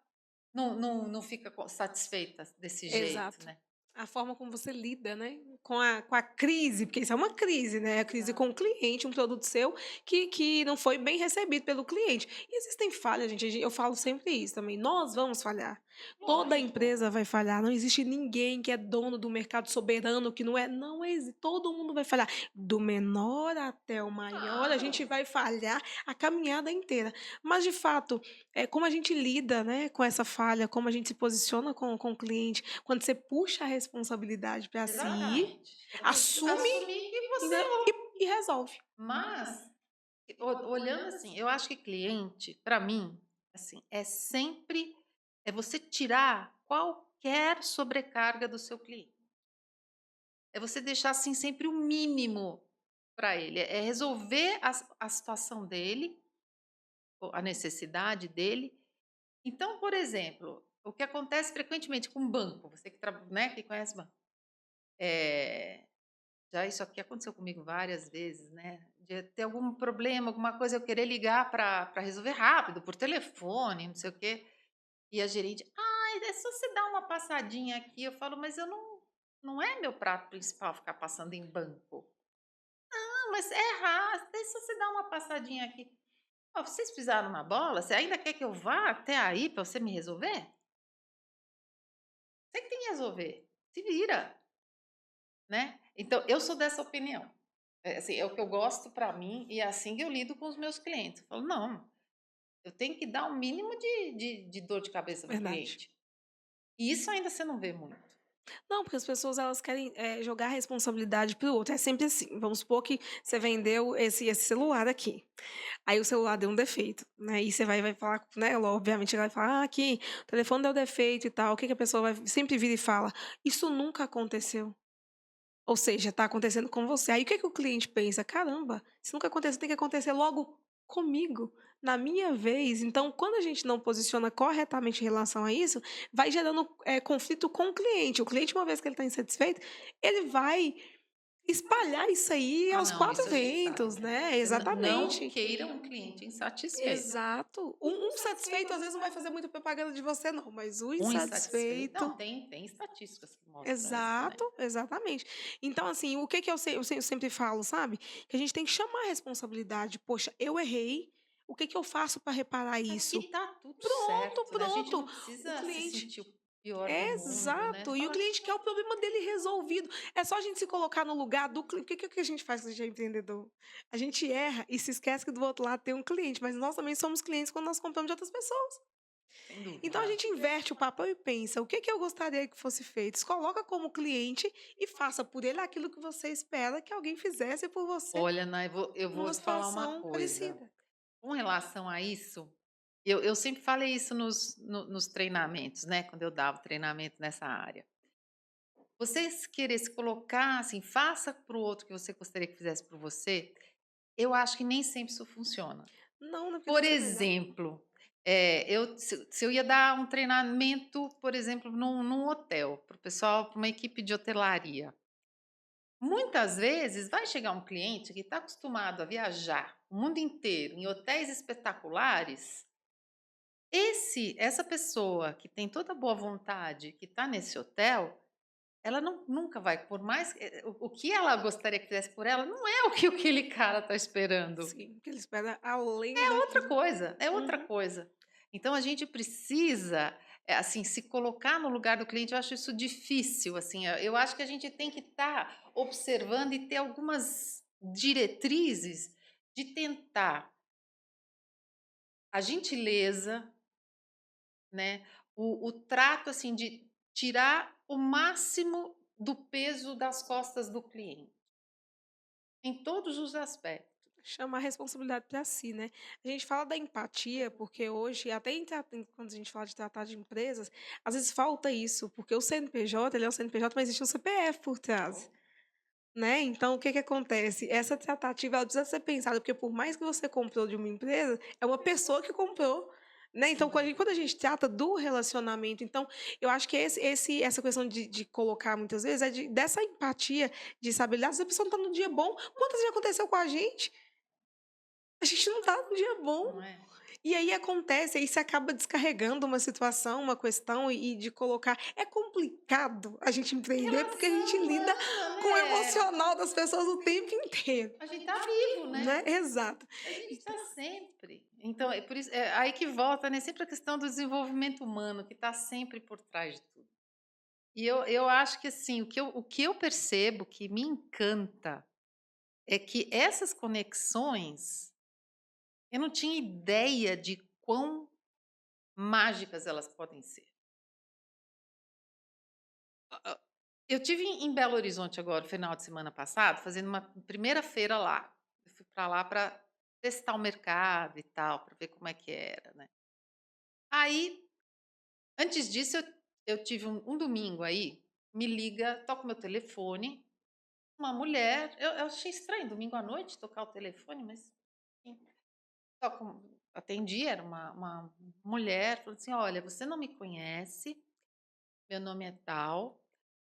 não fica satisfeita desse jeito, exato. né? A forma como você lida, né, com a crise, porque isso é uma crise, né, a crise com o Exato. cliente, um produto seu que não foi bem recebido pelo cliente. E existem falhas, gente, eu falo sempre isso também, nós vamos falhar. Toda Lógico. empresa vai falhar, não existe ninguém que é dono do mercado soberano, que não existe, todo mundo vai falhar. Do menor até o maior, a gente Claro. vai falhar a caminhada inteira. Mas de fato, como a gente lida, né, com essa falha, como a gente se posiciona com o cliente, quando você puxa a responsabilidade para si, Exatamente. Você tem que assume, assumir que você entendeu? errou. E resolve. Mas, olhando assim, eu acho que cliente, para mim, assim, é você tirar qualquer sobrecarga do seu cliente. É você deixar, assim, sempre o mínimo para ele, é resolver a situação dele, a necessidade dele. Então, por exemplo, o que acontece frequentemente com banco, você que né, que conhece banco, eh já isso aqui aconteceu comigo várias vezes, né, de ter algum problema, alguma coisa, eu querer ligar para resolver rápido, por telefone, não sei o quê, e a gerente: "Ai, é só você dar uma passadinha aqui", eu falo: "Mas eu não é meu prato principal ficar passando em banco". "Não, mas é rápido, é só você dar uma passadinha aqui". "Ó, vocês pisaram na bola? Você ainda quer que eu vá até aí para você me resolver? Você que tem que resolver, se vira", né. Então eu sou dessa opinião. É, assim, é o que eu gosto para mim e é assim que eu lido com os meus clientes. Eu falo: "Não, eu tenho que dar o mínimo de dor de cabeça para o Verdade. cliente". E isso ainda você não vê muito. Não, porque as pessoas elas querem, jogar a responsabilidade para o outro, é sempre assim, vamos supor que você vendeu esse celular aqui, aí o celular deu um defeito, né, e você vai falar, né, ela obviamente ela vai falar: "Ah, aqui, o telefone deu defeito e tal", o que que a pessoa vai sempre vira e fala: "Isso nunca aconteceu". Ou seja, está acontecendo com você. Aí o que que o cliente pensa? "Caramba, se nunca aconteceu, tem que acontecer logo comigo, na minha vez". Então, quando a gente não posiciona corretamente em relação a isso, vai gerando, conflito com o cliente. O cliente, uma vez que ele está insatisfeito, ele vai espalhar isso aí Ah, aos não, 4 isso a gente sabe, ventos, né. né. Você não Exatamente. queira um cliente insatisfeito. Exato. Um satisfeito, às vezes, não vai fazer muita propaganda de você não, mas o Um insatisfeito não, insatisfeito. tem estatísticas que mostram isso, né. Exato, exatamente. Então, assim, o que que eu sempre falo, sabe, que a gente tem que chamar a responsabilidade. "Poxa, eu errei, o que que eu faço para reparar isso?". E tá tudo Pronto, certo, né, a gente pronto. não O precisa se cliente sentir o pior do mundo, né. exato. E o Fala: cliente quer o problema dele resolvido. É só a gente se colocar no lugar do cliente. O que a gente faz quando a gente é empreendedor? A gente erra e se esquece que do outro lado tem um cliente, mas nós também somos clientes quando nós compramos de outras pessoas. "Sem Então a dúvida". gente inverte o papel e pensa: o que que eu gostaria que fosse feito? Se coloca como cliente e faça por ele aquilo que você espera que alguém fizesse por você Olha, Nai, eu vou numa te falar uma situação coisa. parecida. Com relação a isso, eu sempre falei isso nos treinamentos, né, quando eu dava treinamento nessa área. Você querer se colocar assim, faça para o outro o que você gostaria que fizesse por você, eu acho que nem sempre isso funciona. Não, não Por precisa ser melhor. exemplo, se eu ia dar um treinamento, por exemplo, num hotel, para o pessoal, para uma equipe de hotelaria. muitas vezes vai chegar um cliente que está acostumado a viajar o mundo inteiro em hotéis espetaculares. Essa pessoa que tem toda a boa vontade, que está nesse hotel, ela nunca vai, por mais o que ela gostaria que fizesse por ela, não é o que aquele cara está esperando. Sim, porque ele espera além daquilo. É outra Uhum. coisa. Então a gente precisa, assim, se colocar no lugar do cliente. Eu acho isso difícil, assim, eu acho que a gente tem que estar observando e ter algumas diretrizes de tentar a gentileza, né, o trato, assim, de tirar o máximo do peso das costas do cliente, em todos os aspectos. Chamar a responsabilidade para si, né. A gente fala da empatia, porque hoje até quando a gente fala de tratar de empresas, às vezes falta isso, porque o CNPJ, ele é um CNPJ, mas existe um CPF por trás, né. Então o que que acontece? Essa tratativa ela precisa ser pensada, porque por mais que você comprou de uma empresa, é uma pessoa que comprou, né. Então Sim. quando a gente trata do relacionamento, então eu acho que essa questão de colocar muitas vezes é dessa empatia, de saber, às vezes a pessoa não está no dia bom, quantas vezes aconteceu com a gente? A gente não tá num dia bom. Não é? E aí acontece, aí você acaba descarregando uma situação, uma questão e de colocar é complicado a gente empreender, porque a gente Relação lida humana, com o né? emocional das pessoas o tempo inteiro, A gente tá vivo, né? né. Exato. A gente Então está sempre. Então, é por isso, é aí que volta, né, sempre a questão do desenvolvimento humano, que está sempre por trás de tudo. E eu acho que, assim, o que eu percebo que me encanta é que essas conexões, eu não tinha ideia de quão mágicas elas podem ser. Eu tive em Belo Horizonte agora, o final de semana passado, fazendo uma primeira feira lá. Eu fui para lá para testar o mercado e tal, para ver como é que era, né. Aí, antes disso, eu tive um domingo aí, me liga, toca o meu telefone, uma mulher. Eu achei estranho, domingo à noite tocar o telefone, mas enfim, atendi, era uma mulher, falou assim: "Olha, você não me conhece, meu nome é tal,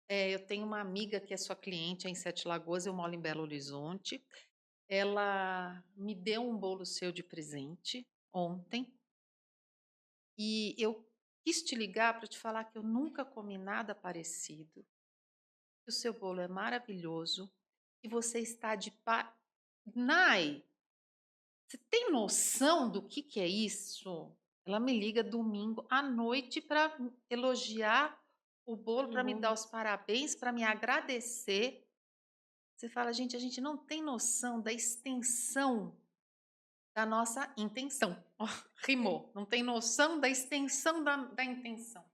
eu tenho uma amiga que é sua cliente é em Sete Lagoas, eu moro em Belo Horizonte. Ela me deu um bolo seu de presente ontem, e eu quis te ligar para te falar que eu nunca comi nada parecido, que o seu bolo é maravilhoso, e você está de pa Nai, você tem noção do que é isso?" Ela me liga domingo à noite para elogiar o bolo, para me dar bom, os parabéns, para me agradecer. Você fala: "Gente, a gente não tem noção da extensão da nossa intenção." Ó, sim. rimou. Não tem noção da extensão da intenção.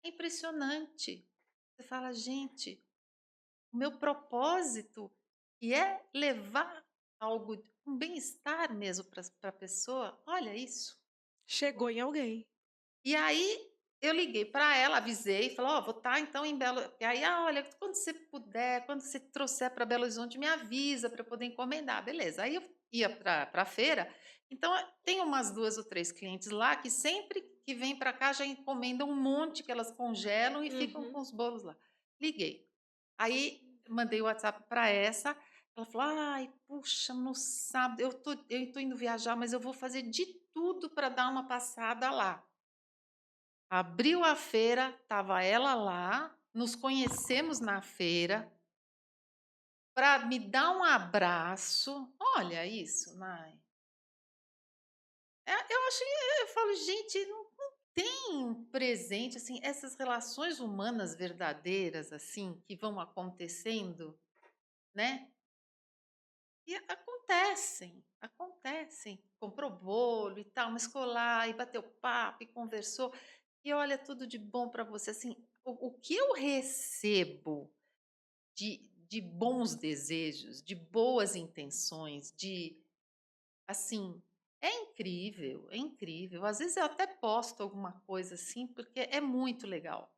É impressionante. Você fala: "Gente, o meu propósito, que é levar algo, um bem-estar mesmo para a pessoa, olha isso." Chegou em alguém. E aí eu liguei para ela, avisei, falei: "Ó, vou estar então em Belo", e aí: "Ah, olha, quando você puder, quando você trouxer para Belo Horizonte, me avisa para eu poder encomendar." Beleza. Aí eu ia para a feira, então tem umas 2 ou 3 clientes lá que sempre que vêm para cá já encomendam um monte, que elas congelam e ficam Uhum. com os bolos lá. Liguei. Aí mandei o WhatsApp para essa, ela falou: "Ai, puxa, no sábado eu tô indo viajar, mas eu vou fazer de tudo para dar uma passada lá." Abriu a feira, estava ela lá, nos conhecemos na feira, para me dar um abraço. Olha isso, Nai. Eu acho, eu falo: "Gente, não tem presente, assim, essas relações humanas verdadeiras, assim, que vão acontecendo, né, e acontecem, acontecem. Comprou bolo e tal, mas ficou lá e bateu papo e conversou, e olha, tudo de bom para você." Assim, o que eu recebo de bons desejos, de boas intenções, de, assim, é incrível, é incrível. Às vezes eu até posto alguma coisa assim, porque é muito legal.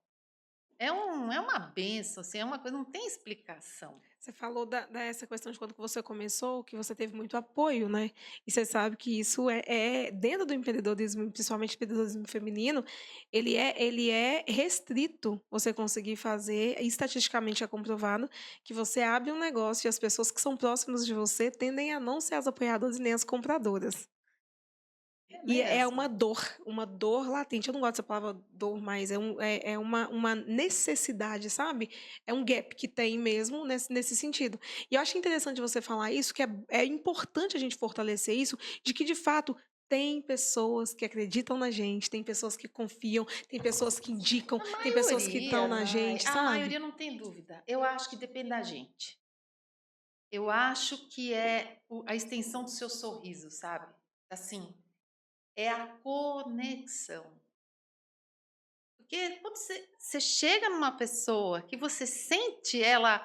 é uma bênção, assim, é uma coisa, não tem explicação. Você falou dessa questão de quando que você começou, que você teve muito apoio, né? E você sabe que isso é dentro do empreendedorismo, principalmente empreendedorismo feminino, ele é restrito você conseguir fazer, e estatisticamente é comprovado, que você abre um negócio e as pessoas que são próximas de você tendem a não ser as apoiadoras e nem as compradoras. É E é mesmo. uma dor latente. Eu não gosto dessa palavra dor, mas é uma necessidade, sabe? É um gap que tem mesmo nesse sentido. E eu acho interessante você falar isso, que é importante a gente fortalecer isso, de que de fato tem pessoas que acreditam na gente, tem pessoas que confiam, tem pessoas que indicam, tem pessoas que estão na gente, A sabe? maioria não tem dúvida. Eu acho que depende da gente. Eu acho que é a extensão do seu sorriso, sabe? Assim, é a conexão. Porque quando você chega numa pessoa que você sente ela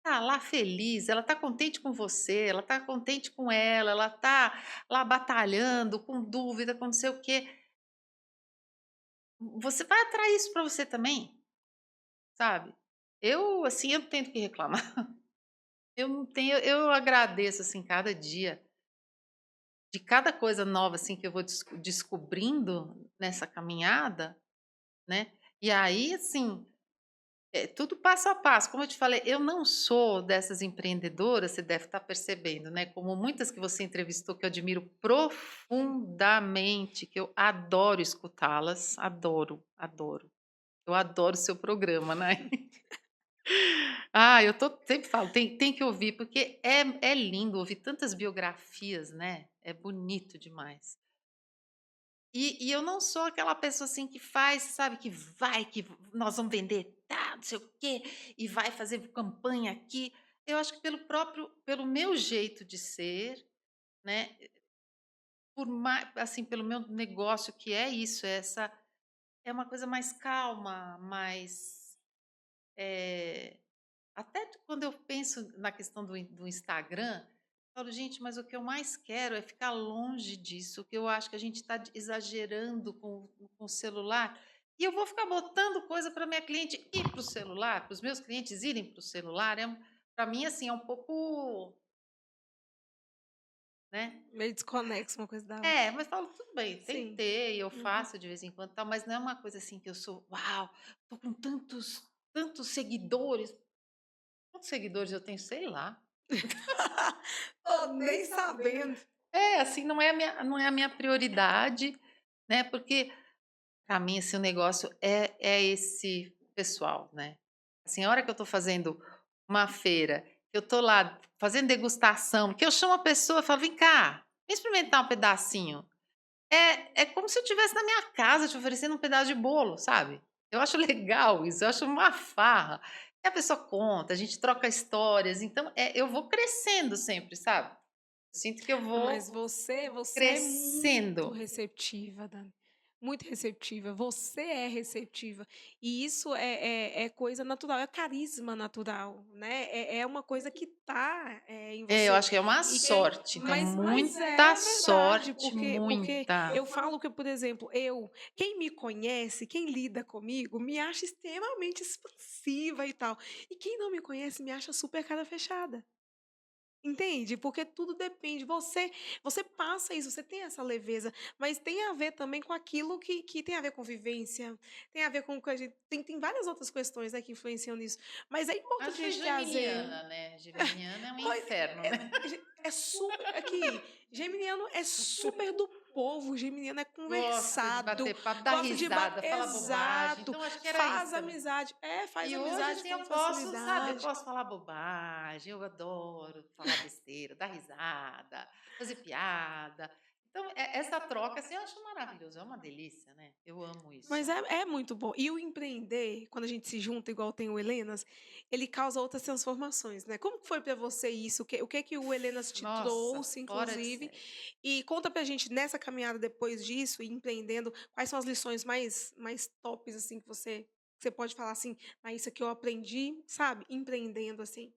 tá lá feliz, ela tá contente com você, ela tá contente com ela tá lá batalhando, com dúvida, com não sei o quê, você vai atrair isso para você também, sabe? Eu, assim, eu não tenho do que reclamar. Eu não tenho, eu agradeço, assim, cada dia, de cada coisa nova, assim, que eu vou descobrindo nessa caminhada, né? E aí, assim, é tudo passo a passo. Como eu te falei, eu não sou dessas empreendedoras, você deve estar percebendo, né? Como muitas que você entrevistou, que eu admiro profundamente, que eu adoro escutá-las, adoro, adoro. Eu adoro o seu programa, né? Ah, eu sempre falo, tem que ouvir, porque é lindo ouvir tantas biografias, né? É bonito demais. E eu não sou aquela pessoa assim que faz, sabe, que nós vamos vender, tá, não sei o quê, e vai fazer campanha aqui. Eu acho que pelo meu jeito de ser, né? Por mais, assim, pelo meu negócio que é isso, é uma coisa mais calma, mais eh, até quando eu penso na questão do Instagram, eu falo: "Gente, mas o que eu mais quero é ficar longe disso", que eu acho que a gente está exagerando com o celular, e eu vou ficar botando coisa para minha cliente ir para o celular, para os meus clientes irem para o celular, para mim, assim, é um pouco, né. Meio desconexo uma coisa da outra. É, mas falo: "Tudo bem, Sim. tentei, eu Uhum. faço de vez em quando, tal", mas não é uma coisa assim que eu sou: "Uau, tô com tantos seguidores". Quantos seguidores eu tenho? Sei lá. Tô nem sabendo. É, assim, não é a minha prioridade, né, porque para mim, assim, o negócio é esse pessoal, né. Assim, a hora que eu tô fazendo uma feira, que eu tô lá fazendo degustação, que eu chamo a pessoa e falo: "Vem cá, vem experimentar um pedacinho". É como se eu estivesse na minha casa te oferecendo um pedaço de bolo, sabe. Eu acho legal isso, eu acho uma farra. E a pessoa conta, a gente troca histórias, então, eu vou crescendo sempre, sabe. Sinto que eu Ah, mas vou você é muito crescendo. receptiva, Dani, muito receptiva. Você é receptiva e isso é coisa natural, é carisma natural, né, é uma coisa que tá, em Eu você acho que é uma e que sorte, tem mas muita é verdade, sorte, porque muita. eu falo que, por exemplo, quem me conhece, quem lida comigo, me acha extremamente expansiva e tal, e quem não me conhece me acha super cara fechada. Entende? Porque tudo depende. Você passa isso, você tem essa leveza, mas tem a ver também com aquilo que tem a ver com vivência, tem a ver com que a gente tem várias outras questões, né, que influenciam nisso. Mas é importante Acho a que é gente trazer. geminiana, né, geminiana é um Pois inferno, né. é super aqui, geminiano é super do povo, geminiano é Gosta de conversado, bater papo, dar gosta de risada, falar bobagem, exato, então acho que era isso faz também. amizade, faz E hoje, amizade assim, eu com posso, sabe, eu facilidade. posso falar bobagem, eu adoro falar besteira, dar risada, fazer piada. Então, essa troca, assim, eu acho maravilhoso, é uma delícia, né, eu amo Mas isso. é muito bom. E o empreender, quando a gente se junta, igual tem o Helenas, ele causa outras transformações, né. Como que foi para você isso? O que que o Helenas te Nossa, trouxe, fora de inclusive? série. E conta pra gente, nessa caminhada depois disso, e empreendendo, quais são as lições mais tops, assim, que você pode falar assim: "Ah, isso aqui eu aprendi", sabe, empreendendo, assim?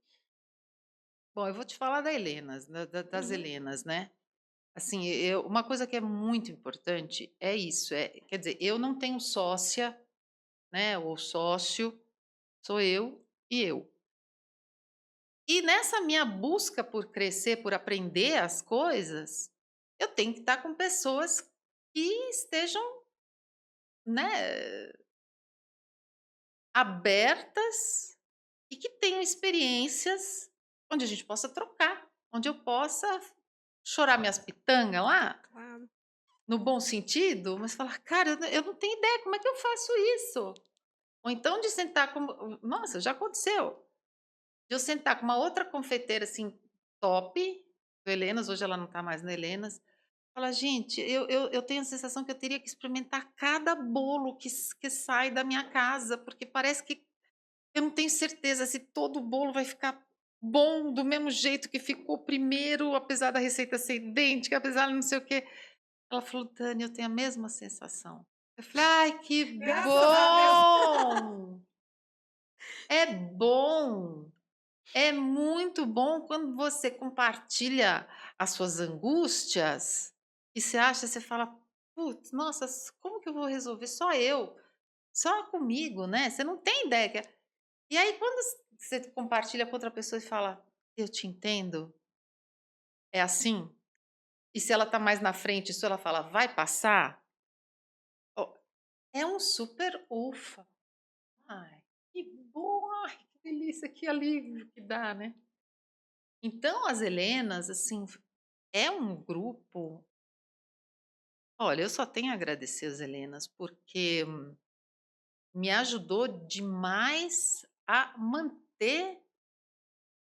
Bom, eu vou te falar da Helenas, das Uhum. Helenas, né. Assim, uma coisa que é muito importante é isso, quer dizer, eu não tenho sócia, né, ou sócio, Sou eu e eu. E nessa minha busca por crescer, por aprender as coisas, eu tenho que estar com pessoas que estejam, né, abertas e que tenham experiências onde a gente possa trocar, onde eu possa chorar minhas pitangas lá, Claro. no bom sentido, mas falar: "Cara, eu não tenho ideia como é que eu faço isso". Ou então de sentar como nossa, já aconteceu, de eu sentar com uma outra confeiteira, assim, top, do Helenas, hoje ela não está mais na Helenas, falar: "Gente, eu tenho a sensação que eu teria que experimentar cada bolo que sai da minha casa, porque parece que eu não tenho certeza se todo o bolo vai ficar bom do mesmo jeito que ficou o primeiro, apesar da receita ser idêntica, apesar de não sei o quê". Ela falou: "Dani, eu tenho a mesma sensação". Eu falei: "Ai, que Graças a Deus. bom! É bom, é muito bom quando você compartilha as suas angústias e você fala: "Putz, nossa, como que eu vou resolver? Só eu, só comigo, né". Você não tem ideia que e aí quando você compartilha com outra pessoa e fala: "Eu te entendo, é assim?". E se ela tá mais na frente, isso ela fala: "Vai passar?". Ó, é um super ufa. Ai, que bom, ai, que delícia, que alívio que dá, né. Então as Helenas, assim, é um grupo, olha, eu só tenho a agradecer as Helenas, porque me ajudou demais a manter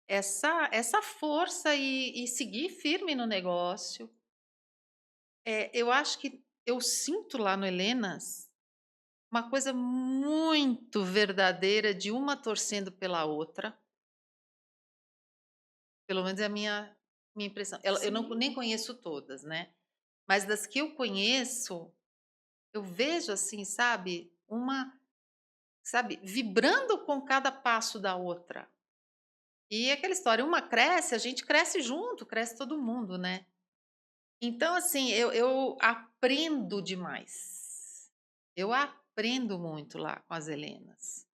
essa força e seguir firme no negócio. Eu acho que eu sinto lá no Helenas uma coisa muito verdadeira de uma torcendo pela outra, pelo menos é a minha impressão. Eu não Sim. nem conheço todas, né, mas das que eu conheço, eu vejo assim, sabe, vibrando com cada passo da outra. E é aquela história, uma cresce, a gente cresce junto, cresce todo mundo, né. Então assim, eu aprendo demais. Eu aprendo muito lá com as Helenas,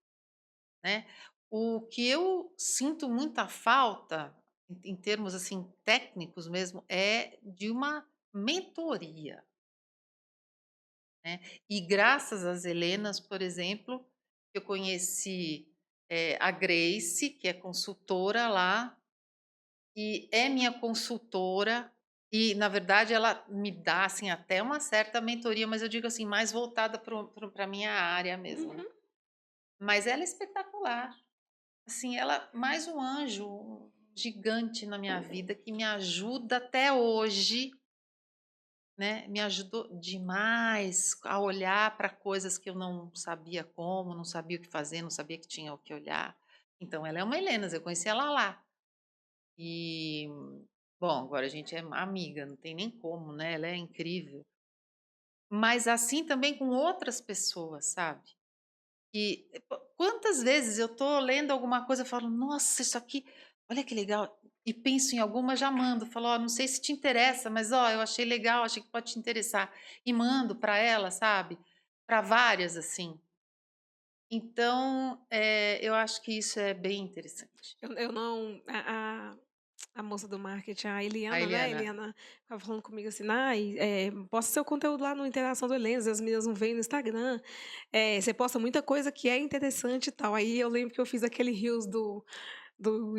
né. O que eu sinto muita falta, em termos, assim, técnicos mesmo, é de uma mentoria, né. E graças às Helenas, por exemplo, eu conheci, a Grace, que é consultora lá, e é minha consultora, e na verdade ela me dá, assim, até uma certa mentoria, mas eu digo assim, mais voltada para minha área mesmo, né. Uhum. Mas ela é espetacular. Assim, ela mais um anjo, um gigante na minha vida que me ajuda até hoje, né, me ajudou demais a olhar para coisas que eu não sabia como, não sabia o que fazer, não sabia que tinha o que olhar. Então ela é uma Helenas, eu conheci ela lá. E, bom, agora a gente é amiga, não tem nem como, né, ela é incrível. Mas assim também com outras pessoas, sabe. E quantas vezes eu tô lendo alguma coisa, eu falo: "Nossa, isso aqui, olha que legal", e penso em alguma, já mando, falo: "Ó, não sei se te interessa, mas ó, eu achei legal, achei que pode te interessar", e mando para ela, sabe, para várias, assim. Então, eu acho que isso é bem interessante. Eu não a moça do marketing, a A Eliana, né, a Eliana. Eliana estava falando comigo assim: "Ai, posta seu conteúdo lá no Interação do Helenas, as meninas não veem no Instagram, você posta muita coisa que é interessante e tal". Aí eu lembro que eu fiz aquele reels do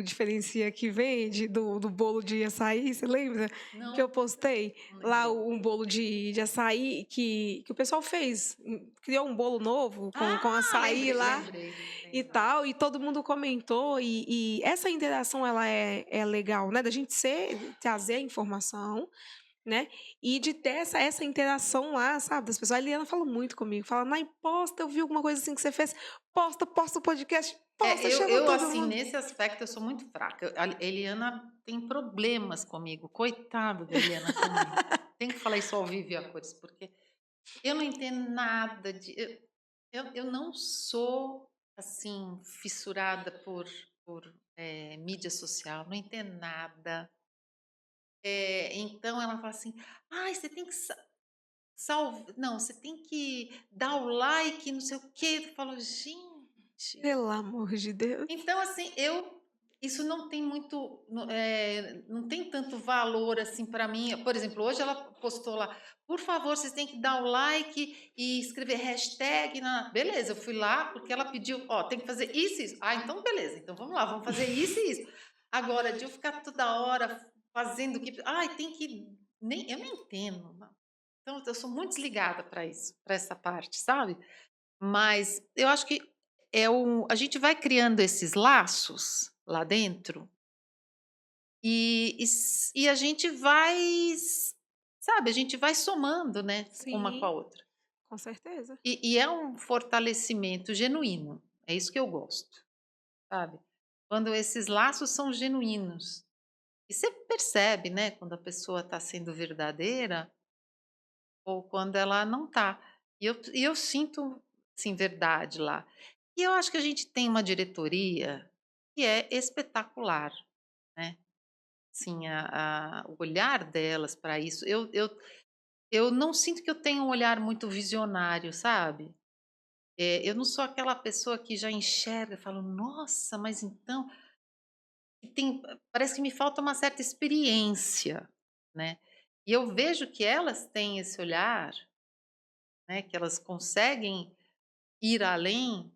diferencia que vende, do bolo de açaí, você lembra? Que eu Não, postei não lá lembrei. um bolo de açaí que o pessoal fez, criou um bolo novo com Ah, açaí lembrei, lá lembrei, e lembrei. tal, e todo mundo comentou, e essa interação ela é legal, né, da gente trazer a informação, né, e de ter essa interação lá, sabe, das pessoas. A Eliana fala muito comigo, fala: "Nai, posta, eu vi alguma coisa assim que você fez, posta o podcast, posta, chama Eu todo assim, mundo". nesse aspecto eu sou muito fraca. A Eliana tem problemas comigo, coitada da Eliana também. Tem que falar isso ao vivo e a cores, porque eu não entendo nada de eu não sou, assim, fissurada por mídia social, não entendo nada. Então ela fala assim: "Ai, você tem que não, você tem que dar o like, não sei o quê". Eu falo: "Gente". gente. Pelo amor de Deus. Então, assim, eu isso não tem muito, não tem tanto valor, assim, para mim. Por exemplo, hoje ela postou lá: "Por favor, vocês têm que dar o like e escrever hashtag na". Beleza, eu fui lá porque ela pediu: "Ó, tem que fazer isso e isso". Ah, então beleza, então vamos lá, vamos fazer isso e isso. Agora, de eu ficar toda hora fazendo o que ai, tem que nem eu nem entendo, não. Então eu sou muito desligada para isso, para essa parte, sabe? Mas eu acho que a gente vai criando esses laços lá dentro e a gente vai sabe, a gente vai somando, né, uma com a Sim, outra. com certeza. E é um fortalecimento genuíno, é isso que eu gosto, sabe. Quando esses laços são genuínos. E você percebe, né, quando a pessoa está sendo verdadeira ou quando ela não tá. E eu sinto, sim, verdade lá. E eu acho que a gente tem uma diretoria que é espetacular, né. Sim, o olhar delas para isso, eu não sinto que eu tenho um olhar muito visionário, sabe. Eu não sou aquela pessoa que já enxerga e fala: "Nossa, mas então", e parece que me falta uma certa experiência, né. E eu vejo que elas têm esse olhar, né, que elas conseguem ir além,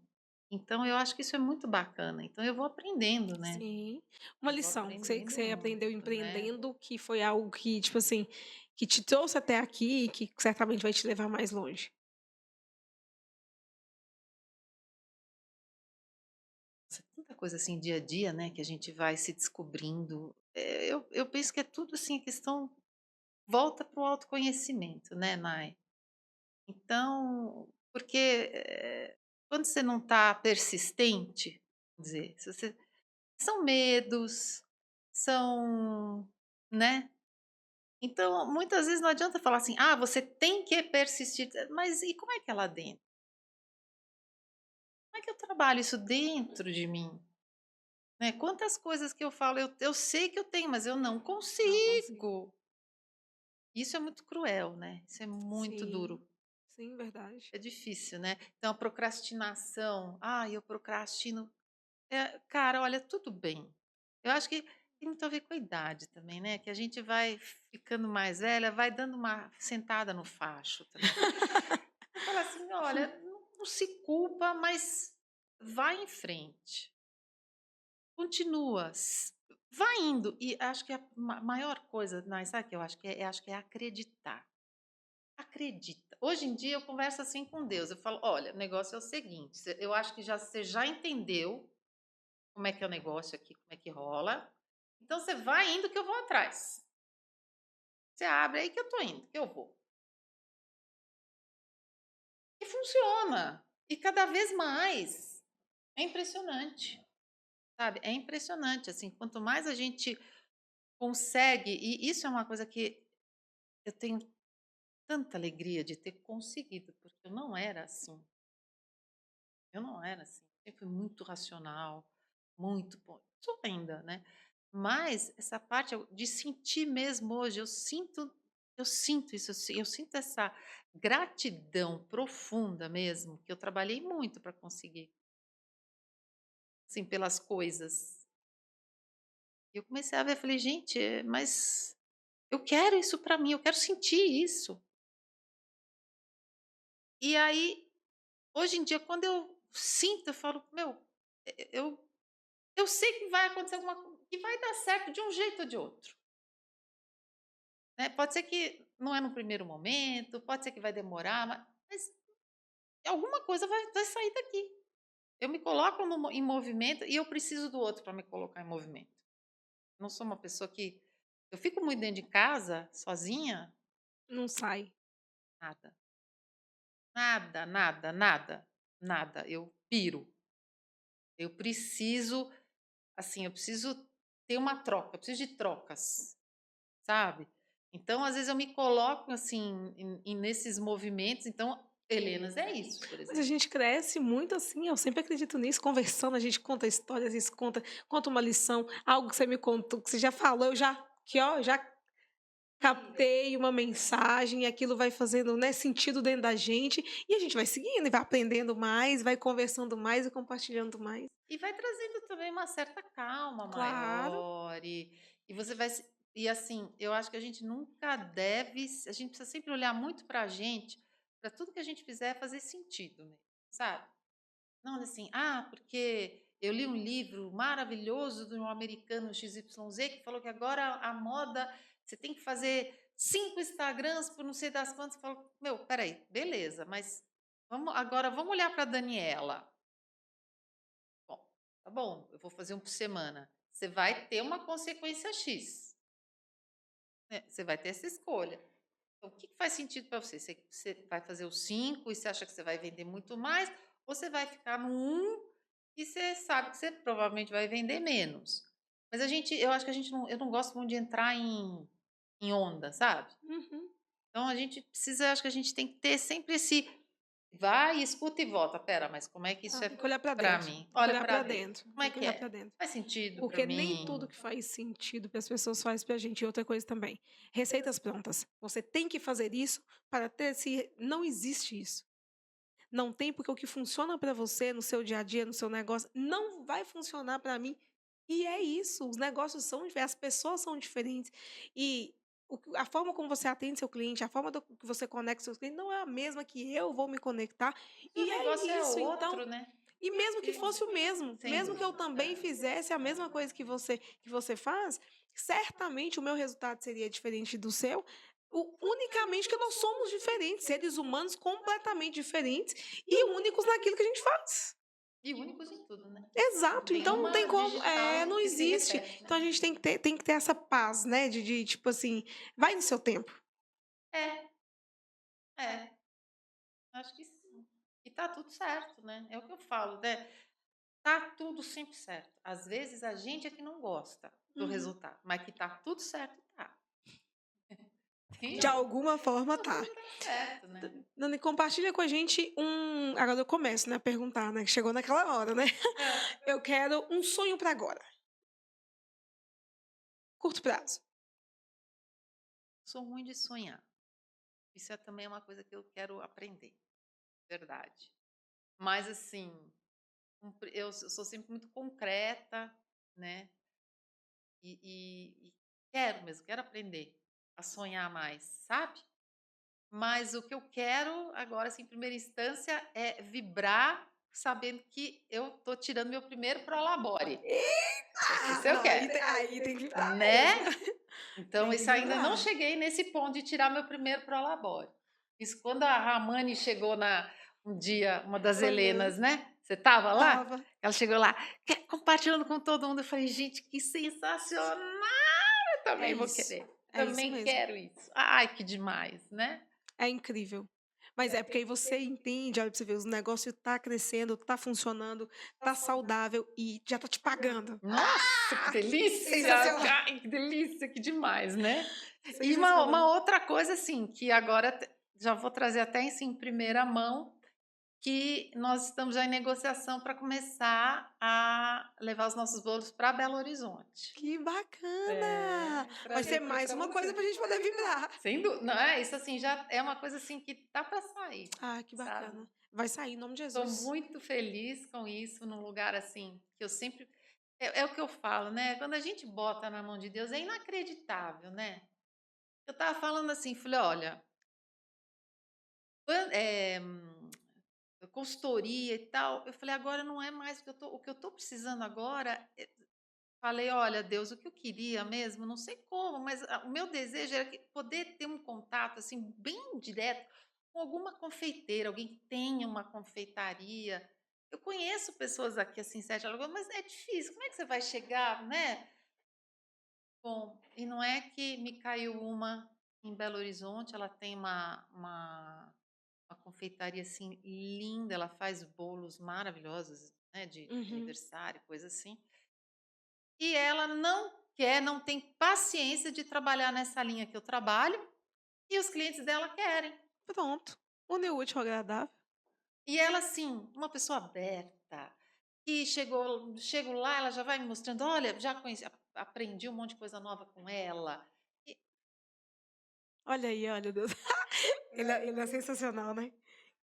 então eu acho que isso é muito bacana, então eu vou aprendendo, né, Sim. Uma eu vou lição que aprendendo você aprendeu muito, né. empreendendo, que foi algo que, tipo assim, que te trouxe até aqui e que certamente vai te levar mais longe. Nossa, tanta coisa assim dia a dia, né, que a gente vai se descobrindo, eu penso que é tudo assim questão volta para o autoconhecimento, né, Nai. Então, porque, quando você não está persistente, vamos dizer, se você são medos, são, né. Então, muitas vezes não adianta falar assim: "Ah, você tem que persistir", mas e como é que é lá dentro? Como é que eu trabalho isso dentro de mim? Né, quantas coisas que eu falo, eu sei que eu tenho, mas eu não Não consigo. consigo. Isso é muito cruel, né, isso é muito Sim, duro. sim, verdade. É difícil, né. Então a procrastinação, "Ah, eu procrastino", cara, olha, tudo bem. Eu acho que tem muito a ver com a idade também, né, que a gente vai ficando mais velha, vai dando uma sentada no facho também. Você fala assim: "Olha, não se culpa, mas vai em frente, continua, vai indo". E acho que a maior coisa, sabe o que eu acho que é? Eu acho que é acreditar. Acredita. Hoje em dia eu converso assim com Deus, eu falo: "Olha, o negócio é o seguinte, eu acho que você já entendeu como é que é o negócio aqui, como é que rola, então você vai indo que eu vou atrás. Você abre aí que eu tô indo, que eu vou". E funciona. E cada vez mais. É impressionante, sabe, é impressionante, assim, quanto mais a gente consegue, e isso é uma coisa que eu tenho tanta alegria de ter conseguido, porque eu não era assim. Eu não era assim, sempre fui muito racional, muito sou ainda, né. Mas essa parte de sentir mesmo hoje, eu sinto isso, eu sinto essa gratidão profunda mesmo, que eu trabalhei muito para conseguir, assim, pelas coisas. E eu comecei a ver, falei: "Gente, mas eu quero isso para mim, eu quero sentir isso". E aí, hoje em dia, quando eu sinto, eu falo: "Meu, eu sei que vai acontecer que vai dar certo de um jeito ou de outro, né. Pode ser que não é no primeiro momento, pode ser que vai demorar, mas alguma coisa vai sair daqui. Eu me coloco em movimento e eu preciso do outro para me colocar em movimento. Não sou uma pessoa que eu fico muito dentro de casa, sozinha, Não sai. nada, nada, nada, nada, nada, eu piro. Eu preciso, assim, eu preciso ter uma troca, eu preciso de trocas. Sabe? Então, às vezes eu me coloco, assim, nesses movimentos, então, Helenas é isso, por Mas a exemplo. gente cresce muito assim, eu sempre acredito nisso, conversando, a gente conta histórias, a gente conta uma lição, algo que você me contou, que você já falou, eu já que ó, já captei uma mensagem e aquilo vai fazendo, né, sentido dentro da gente, e a gente vai seguindo e vai aprendendo mais, vai conversando mais e compartilhando mais. E vai trazendo também uma certa calma Claro. maior e você vai se e assim, eu acho que a gente nunca deve a gente precisa sempre olhar muito pra gente, pra tudo que a gente fizer fazer sentido mesmo, sabe. Não assim: "Ah, porque eu li um livro maravilhoso de um americano XYZ que falou que agora a moda você tem que fazer 5 Instagrams por não sei das quantas", eu falo: "Meu, espera aí, beleza, mas vamos olhar pra Daniela. Bom, tá bom, eu vou fazer um por semana. Você vai ter uma consequência X, né, você vai ter essa escolha. Então, o que que faz sentido para você? Você vai fazer os 5 e você acha que você vai vender muito mais, ou você vai ficar no um e você sabe que você provavelmente vai vender menos. Mas eu acho que a gente não eu não gosto muito de entrar em onda, sabe. Uhum. Então a gente precisa acho que a gente tem que ter sempre esse vai, escuta e volta. "Espera, mas como é que isso Ah, é tem que olhar para para dentro, mim? tem que Olha olhar para para dentro. dentro, Como é tem que que olhar para é? dentro. Faz sentido para Porque nem tudo mim?" que faz sentido para as pessoas faz para a gente. E outra coisa também, receitas prontas. Você tem que fazer isso para ter se não existe isso. Não tem, porque o que funciona para você no seu dia a dia, no seu negócio, não vai funcionar para mim. E é isso, os negócios são diferentes, as pessoas são diferentes. E a forma como você atende seu cliente, a forma que você conecta seus clientes, não é a mesma que eu vou me conectar. Se o E é negócio é isso, então. outro, né. E mesmo que E fosse o mesmo, sem mesmo que eu dúvida. também fizesse a mesma coisa que você faz, certamente o meu resultado seria diferente do seu, unicamente que nós somos diferentes, seres humanos completamente diferentes e únicos naquilo que a gente faz. E únicos em tudo, né. Exato, então não tem Nenhuma como, digital não que se existe. repete, né. Então a gente tem que ter essa paz, né, de tipo assim, vai no seu tempo. É, é, acho que sim. E tá tudo certo, né, é o que eu falo, né, tá tudo sempre certo. Às vezes a gente é que não gosta do Uhum. resultado, mas que tá tudo certo, tá. Tem De alguma forma tá tá. tudo certo, né. Nani, compartilha com a gente agora eu começo, né, a perguntar, né, que chegou naquela hora, né. Hã. Eu quero um sonho para agora, curto prazo. Sou ruim de sonhar. Isso é também uma coisa que eu quero aprender, verdade. Mas assim, eu sou sempre muito concreta, né, e quero mesmo, quero aprender a sonhar mais, sabe. Mas o que eu quero agora, assim, em primeira instância, é vibrar sabendo que eu tô tirando meu primeiro Prolabore. Isso eu Não, aí quero, tem que vibrar mesmo. né. Então Tem que isso ainda não vibrar. cheguei nesse ponto de tirar meu primeiro Prolabore. Isso quando a Ramani chegou um dia, uma das Aham. Helenas, né, você estava lá? Estava. Ela chegou lá, compartilhando com todo mundo, eu falei: "Gente, que sensacional, eu É também vou isso. querer, É isso também mesmo. quero isso". Ai, que demais, né. É incrível. Mas é porque aí você entende, olha pra você ver, os negócio tá crescendo, tá funcionando, tá saudável e já tá te pagando. Nossa, que delícia! Sensacional. Ai, que delícia, que demais, né. E uma Sensacional. outra coisa, assim, que agora já vou trazer até assim, em primeira mão, que nós estamos já em negociação para começar a levar os nossos bolos para Belo Horizonte. Que bacana! É, Vai trazer ser aqui mais para uma coisa você. pra gente poder vibrar. Sem dú não é, isso assim, já é uma coisa assim que tá para sair, Ah, que sabe. bacana. Vai sair em nome de Estou Jesus. muito feliz com isso, num lugar assim, que eu sempre é o que eu falo, né, quando a gente bota na mão de Deus é inacreditável, né. Eu estava falando assim, falei: "Olha, consultoria e tal", eu falei: "Agora não é mais o que eu tô precisando agora". Falei: "Olha, Deus, o que eu queria mesmo, não sei como, mas o meu desejo era poder ter um contato, assim, bem direto com alguma confeiteira, alguém que tenha uma confeitaria". Eu conheço pessoas aqui, assim, em Sete Alagoas, mas é difícil, como é que você vai chegar, né. Bom, e não é que me caiu uma em Belo Horizonte, ela tem uma confeitaria, assim, linda, ela faz bolos maravilhosos, né, de Uhum. aniversário, coisa assim. E ela não tem paciência de trabalhar nessa linha que eu trabalho, e os clientes dela querem. Pronto. Unir o útil ao agradável. E ela, assim, uma pessoa aberta, que chego lá, ela já vai me mostrando: "Olha, já conheci, aprendi um monte de coisa nova com ela". Olha aí, olha, Deus. Ele é sensacional, né?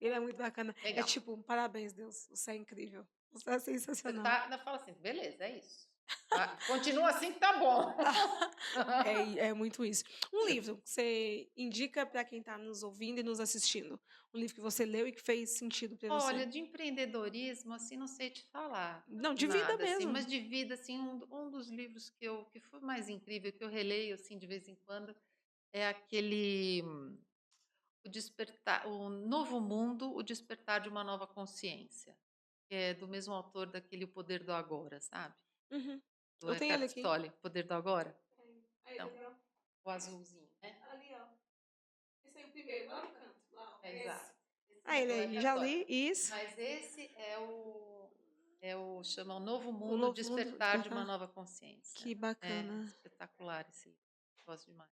Ele é muito bacana. É Legal. tipo, parabéns, Deus, você é incrível. Você é Você sensacional. tá ainda fala assim: "Beleza, é isso. Ah, continua assim que tá bom". É muito isso. Um livro que você indica para quem está nos ouvindo e nos assistindo. Um livro que você leu e que fez sentido para Olha, você. de empreendedorismo, assim, não sei te falar Não, de vida nada, assim, mas mesmo. de vida, assim, um dos livros que foi mais incrível, que eu releio, assim, de vez em quando, é aquele O Despertar O Novo Mundo, O Despertar de uma Nova Consciência, que é do mesmo autor daquele O Poder do Agora, sabe? Uhum. Do Eu tenho ele Eckhart aqui. Tolle, O Poder do Agora. Aí, Então, legal. o azulzinho, né? Ali, ó. Esse aí é o primeiro, lá no canto. Lá, ó. É, Esse. exato. Esse Ah, mesmo, ele é o aí. Eckhart Já Tolle. li isso. Mas esse chama O Novo O Mundo, Novo Mundo Despertar de uma Despertar. Nova Consciência. Que É bacana. espetacular esse livro. Gosto demais.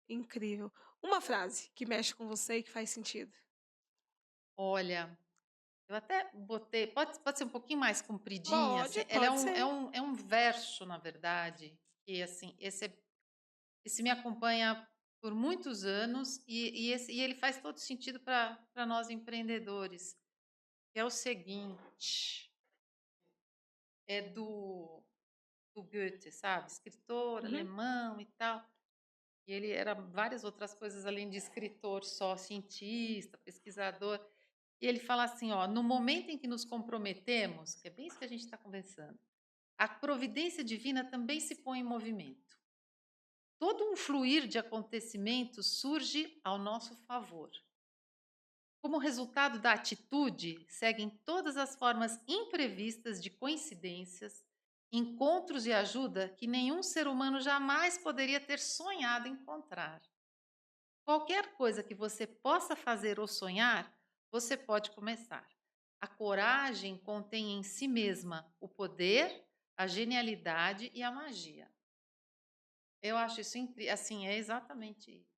Incrível. Uma frase que mexe com você e que faz sentido. Olha, eu até botei, pode ser um pouquinho mais compridinha, assim, Pode, ela pode ser. é um verso, na verdade, que assim, esse me acompanha por muitos anos e ele faz todo sentido para nós empreendedores, que é o seguinte, é do Goethe, sabe? Escritor Uhum. alemão e tal. E ele era várias outras coisas além de escritor, só cientista, pesquisador. E ele fala assim, ó, no momento em que nos comprometemos, que é bem isso que a gente está conversando, a providência divina também se põe em movimento. Todo um fluir de acontecimentos surge ao nosso favor. Como resultado da atitude, seguem todas as formas imprevistas de coincidências, encontros e ajuda que nenhum ser humano jamais poderia ter sonhado encontrar. Qualquer coisa que você possa fazer ou sonhar, você pode começar. A coragem contém em si mesma o poder, a genialidade e a magia. Eu acho isso incrível. Assim, é exatamente isso.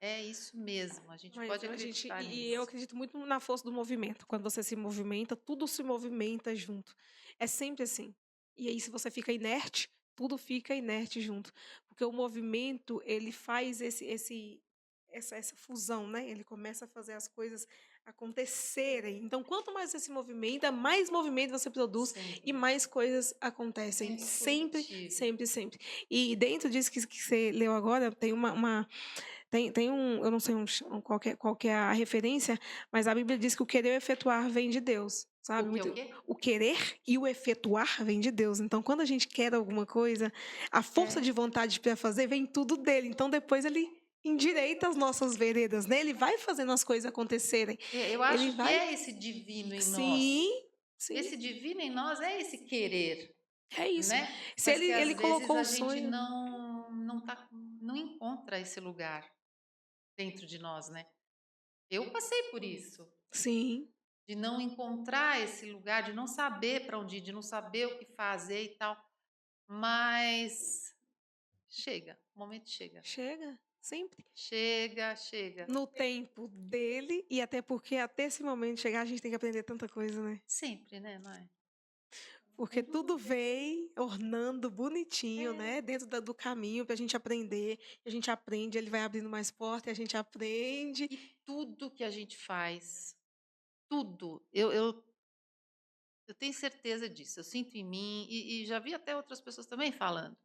É isso mesmo. A gente Mas pode a gente acreditar e eu nisso. acredito muito na força do movimento. Quando você se movimenta, tudo se movimenta junto. É sempre assim. E aí, se você fica inerte, tudo fica inerte junto. Porque o movimento, ele faz essa fusão, né? Ele começa a fazer as coisas acontecerem. Então, quanto mais você se movimenta, mais movimento você produz e Sempre. mais coisas acontecem. Sempre Sempre, positivo. sempre, sempre. E dentro disso que você leu agora, tem tem um, eu não sei qual que é a referência, mas a Bíblia diz que o querer e o efetuar vem de Deus, O sabe? que, o Muito, quê? o querer e o efetuar vem de Deus. Então, quando a gente quer alguma coisa, a força É. de vontade para fazer vem tudo dele. Então, depois ele endireita as nossas veredas, né? Ele vai fazendo as coisas acontecerem. Eu Ele acho que vai. é esse divino em Sim, nós. sim, Esse divino em nós é esse querer, é isso. né? Se Mas que às ele vezes colocou a o gente sonho. não encontra esse lugar dentro de nós, né? Eu passei por isso, Sim, de não encontrar esse lugar, de não saber para onde ir, de não saber o que fazer e tal. Mas chega, o momento chega. chega, sempre. Chega, chega. No tempo dele, e até porque até esse momento chegar, a gente tem que aprender tanta coisa, né? Sempre, né, não é? Porque tudo vem ornando bonitinho, É. né? Dentro do caminho pra gente aprender. A gente aprende, ele vai abrindo mais portas, e a gente aprende. E tudo que a gente faz, tudo, eu tenho certeza disso, eu sinto em mim e já vi até outras pessoas também falando.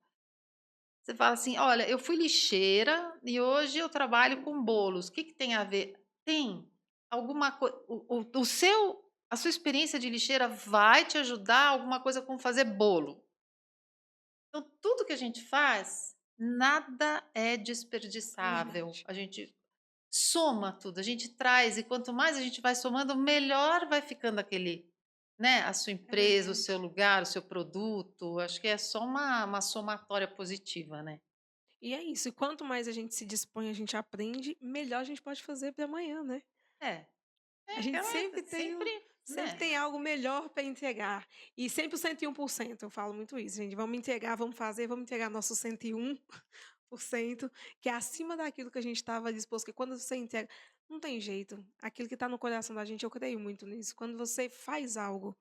Você fala assim: "Olha, eu fui lixeira e hoje eu trabalho com bolos, o que que tem a ver?" Tem alguma coisa, o seu a sua experiência de lixeira vai te ajudar alguma coisa com fazer bolo. Então tudo que a gente faz, nada é desperdiçável. Verdade. A gente soma tudo, a gente traz e quanto mais a gente vai somando, melhor vai ficando aquele, né, a sua É empresa, o verdade. seu lugar, o seu produto. Acho que é só uma somatória positiva, né. E é isso. E quanto mais a gente se dispõe, a gente aprende, melhor a gente pode fazer para amanhã, né? É, A é gente aquela sempre tem, sempre, sempre né. tem algo melhor para entregar. E sempre o 101%. Eu falo muito isso, gente. Vamos entregar, vamos fazer, vamos entregar nosso 101%, que é acima daquilo que a gente estava disposto. Que quando você entrega, não tem jeito. Aquilo que está no coração da gente, eu creio muito nisso. Quando você faz algo,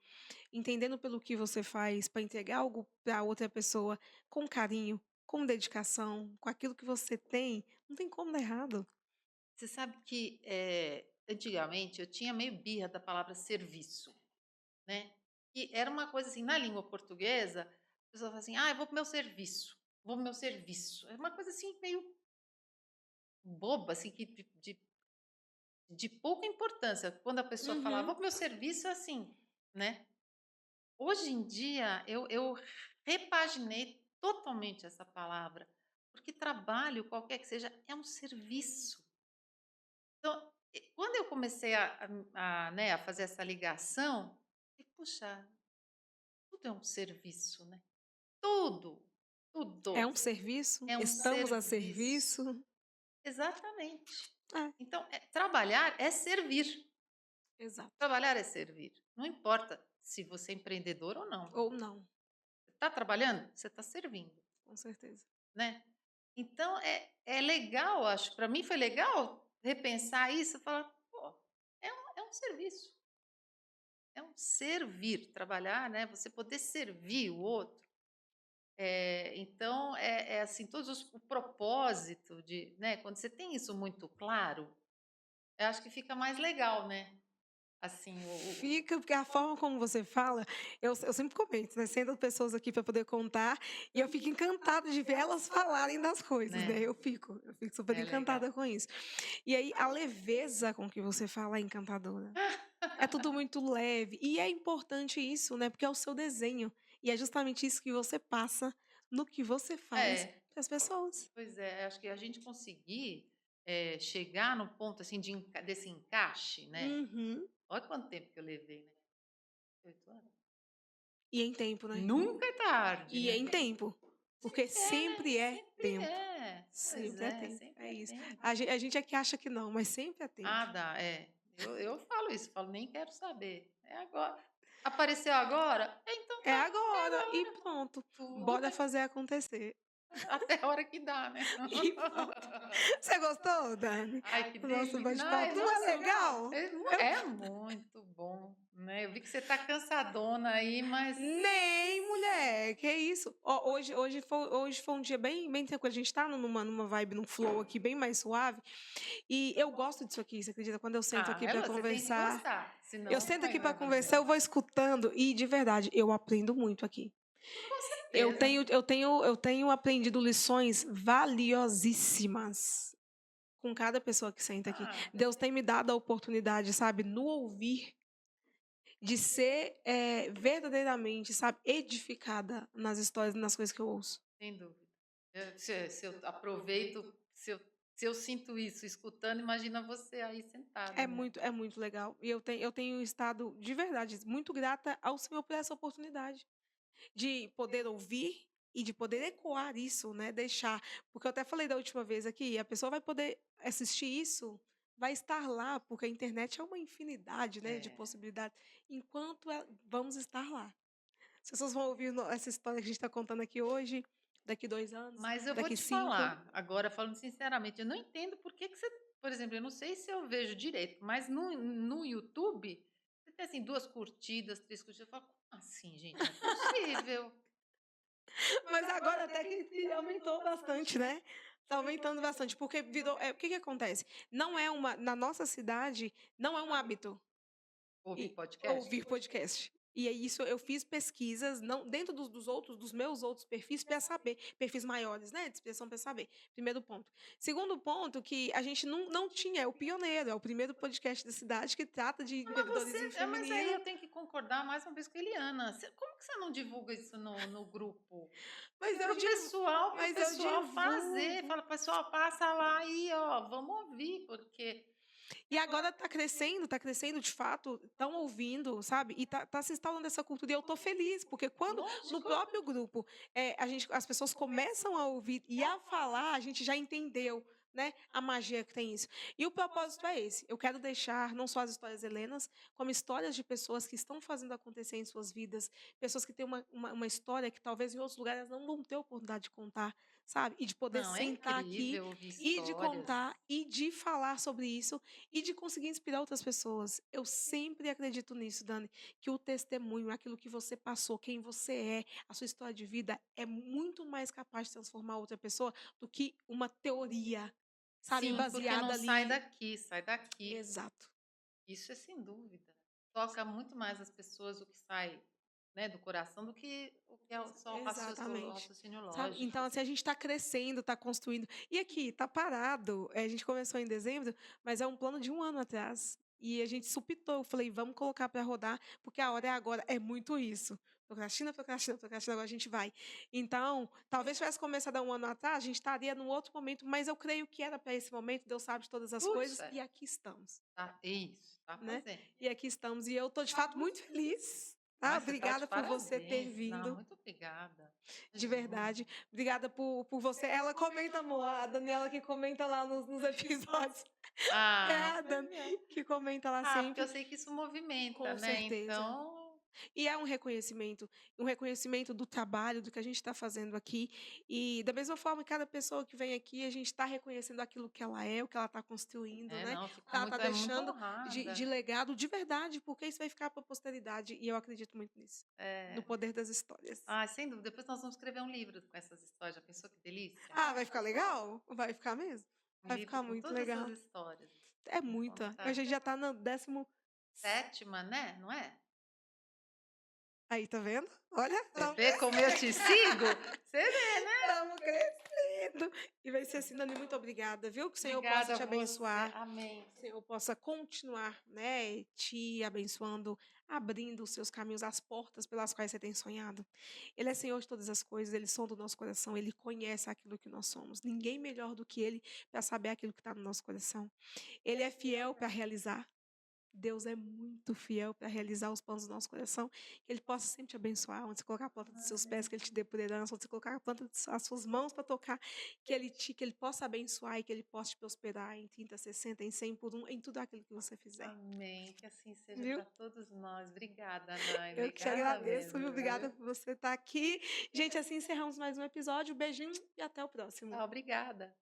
entendendo pelo que você faz, para entregar algo para outra pessoa com carinho, com dedicação, com aquilo que você tem, não tem como dar errado. Você sabe que, antigamente eu tinha meio birra da palavra serviço, né, e era uma coisa assim, na língua portuguesa, a pessoa fala assim: "Ah, eu vou para o meu serviço, vou para o meu serviço". É uma coisa assim meio boba, assim, que de pouca importância. Quando a pessoa fala: "Ah, Uhum. vou para o meu serviço", é assim, né. Hoje em dia eu repaginei totalmente essa palavra, porque trabalho, qualquer que seja, é um serviço. Então, quando eu comecei né, a fazer essa ligação, e puxa, tudo é um serviço, né? Tudo, É tudo um serviço? é um Estamos a serviço. serviço? Exatamente. É, Então, trabalhar é servir. exato. Trabalhar é servir. Não importa se você é empreendedor ou não. Ou não, Está trabalhando? Você está servindo, com certeza. né? Então, é legal, acho. Para mim foi legal repensar isso e falar, pô, é um serviço. É um servir, trabalhar, né, você poder servir o outro. Então é assim, todos os o propósito de, né, quando você tem isso muito claro, eu acho que fica mais legal, né, assim, o Fica, porque a forma como você fala, eu sempre comento, né, sendo pessoas aqui para poder contar, e eu fico encantada de ver elas falarem das coisas, né, né, eu fico super é legal. encantada com isso. E aí a leveza com que você fala é encantadora. É tudo muito leve, e é importante isso, né, porque é o seu desenho, e é justamente isso que você passa no que você faz É, para as pessoas. pois é, acho que a gente conseguir, chegar no ponto, assim, desse encaixe, né, Uhum. olha quanto tempo que eu levei, né, 8 anos. E em tempo, né. Nunca é tarde, E é né. em tempo, porque Sempre é, né, sempre é sempre tempo. é. Pois Sempre é é, tempo, sempre é é isso. tempo. A gente é que acha que não, mas sempre é tempo. Ah, dá, é. Eu falo isso, falo: "Nem quero saber, é agora". Apareceu agora? Então É tá, é agora e agora. pronto. Tudo Bora bem, fazer acontecer. até a hora que dá, né. E pronto. Você gostou, Dani, Ai, que do nosso delícia. Ai, bate-papo? Não é nossa, legal? Eu é muito bom, né. Eu vi que você tá cansadona aí, mas nem mulher, que isso. Ó, hoje foi um dia bem tranquilo, a gente tá numa vibe, num flow aqui bem mais suave, e eu gosto disso aqui, você acredita? Quando eu sento aqui é para lógico, você tem que conversar, gostar, eu senão sento como é aqui que para vai conversar, eu fazer? vou escutando e de verdade, eu aprendo muito aqui. Com Eu certeza. tenho eu tenho eu tenho aprendido lições valiosíssimas com cada pessoa que senta aqui. Ah, Deus tem me dado a oportunidade, sabe, no ouvir, de ser, verdadeiramente, sabe, edificada nas histórias e nas coisas que eu ouço. sem dúvida. Se eu aproveito, se eu sinto isso escutando, imagina você aí sentada, né. É muito legal. E eu tenho estado, de verdade, muito grata ao Senhor por essa oportunidade. De poder ouvir e de poder ecoar isso, né, deixar, porque eu até falei da última vez aqui, a pessoa vai poder assistir isso, vai estar lá, porque a internet é uma infinidade, né, de É. possibilidades, enquanto vamos estar lá. As pessoas vão ouvir essa história que a gente está contando aqui hoje, daqui 2 anos, Mas eu vou daqui te 5. falar, agora falando sinceramente, eu não entendo por que que você, por exemplo, eu não sei se eu vejo direito, mas no YouTube, você tem, assim, 2 curtidas, 3 curtidas, eu falo: "Como assim, gente? Não é possível". Mas agora até que aumentou bastante, né. Tá aumentando bastante, porque virou o que que acontece? Não é uma na nossa cidade, não é um hábito. Ouvir E podcast? ouvir podcast. E é isso, eu fiz pesquisas, não dentro dos meus outros perfis, para saber, perfis maiores, né, de expressão, para saber, primeiro ponto. Segundo ponto, que a gente não tinha, é o pioneiro, é o primeiro podcast da cidade que trata de Ah, mas você empreendedorismo mas aí feminino, eu tenho que concordar mais uma vez com a Eliana, como que você não divulga isso no grupo? mas Para eu o divu pessoal para o mas eu pessoal fazer, divulgo. fala: "Pessoal, passa lá aí, ó, vamos ouvir, porque". E agora tá crescendo de fato, estão ouvindo, sabe, e tá se instalando essa cultura e eu tô feliz, porque quando no Lógico. próprio grupo, as pessoas começam a ouvir e a falar, a gente já entendeu, né, a magia que tem isso. E o propósito é esse, eu quero deixar não só as histórias helenas, como histórias de pessoas que estão fazendo acontecer em suas vidas, pessoas que têm uma história que talvez em outros lugares não vão ter oportunidade de contar, sabe, e de poder Não, é sentar aqui incrível ouvir e de histórias. contar e de falar sobre isso e de conseguir inspirar outras pessoas. Eu sempre acredito nisso, Dani, que o testemunho, aquilo que você passou, quem você é, a sua história de vida é muito mais capaz de transformar outra pessoa do que uma teoria. sabe, Sim, porque não baseada sai ali. daqui, sai daqui. Exato. Isso é sem dúvida. Toca muito mais as pessoas o que sai, né, do coração do que o que é só o Exatamente. raciocínio Sabe, então, lógico. assim, a gente está crescendo, está construindo. E aqui, tá parado, a gente começou em dezembro, mas é um plano de 1 ano atrás. E a gente suptou, eu falei: "Vamos colocar para rodar, porque a hora é agora". É muito isso. Procrastina, procrastina, procrastina, agora a gente vai. Então, talvez tivesse começado há 1 ano atrás, a gente estaria num outro momento, mas eu creio que era para esse momento, Deus sabe de todas as Putz, coisas, e aqui estamos, é isso, tá né. fazendo. E aqui estamos, e eu tô de fato muito feliz, tá. Ai, você tá de Obrigada por você ter parabéns. Não, vindo. muito obrigada. De Imagina. verdade. Obrigada por você. Ela comenta, amor, a Daniela que comenta lá nos episódios. É Ah, a pois Dan é. que comenta lá Ah, porque eu sempre. sei que isso movimenta, Com né, certeza. então E é um reconhecimento do trabalho, do que a gente está fazendo aqui. E da mesma forma, cada pessoa que vem aqui, a gente está reconhecendo aquilo que ela é, o que ela está construindo, né? não, eu O que ela está muito deixando de honrada. legado de verdade, porque isso vai ficar para a posteridade. E eu acredito muito nisso. No É. poder das histórias. Ah, sem dúvida, depois nós vamos escrever um livro com essas histórias, já pensou que delícia? Ah, vai ficar legal? Vai ficar mesmo. Um Vai livro ficar com muito todas essas legal. histórias, É vamos muita. A contar. gente já tá no 10º. 7ª, né, não é? Aí, tá vendo? Olha, Você estamos vê como eu te sigo? Você vê, né? crescendo. E vai ser assim, Dani, muito obrigada, viu? Que o Senhor possa Obrigada a te você. abençoar, Amém. que o Senhor possa continuar, né, te abençoando, abrindo os seus caminhos, as portas pelas quais você tem sonhado. Ele é Senhor de todas as coisas, Ele sonda o nosso coração, Ele conhece aquilo que nós somos. Ninguém melhor do que Ele para saber aquilo que está no nosso coração. Ele é fiel para realizar. Deus é muito fiel para realizar os planos do nosso coração, que Ele possa sempre te abençoar, onde você colocar a planta dos seus pés, que Ele te dê por herança, onde você colocar a planta das suas mãos para tocar, que Ele possa abençoar e que Ele possa te prosperar em 30, 60, em 100 por um, em tudo aquilo que você fizer, Amém. Que assim seja viu? para todos nós. Obrigada, Nai. Eu que te Obrigada agradeço, viu? mesmo, Obrigada viu? por você estar aqui. Gente, assim encerramos mais um episódio. Beijinho e até o próximo. Tchau, obrigada.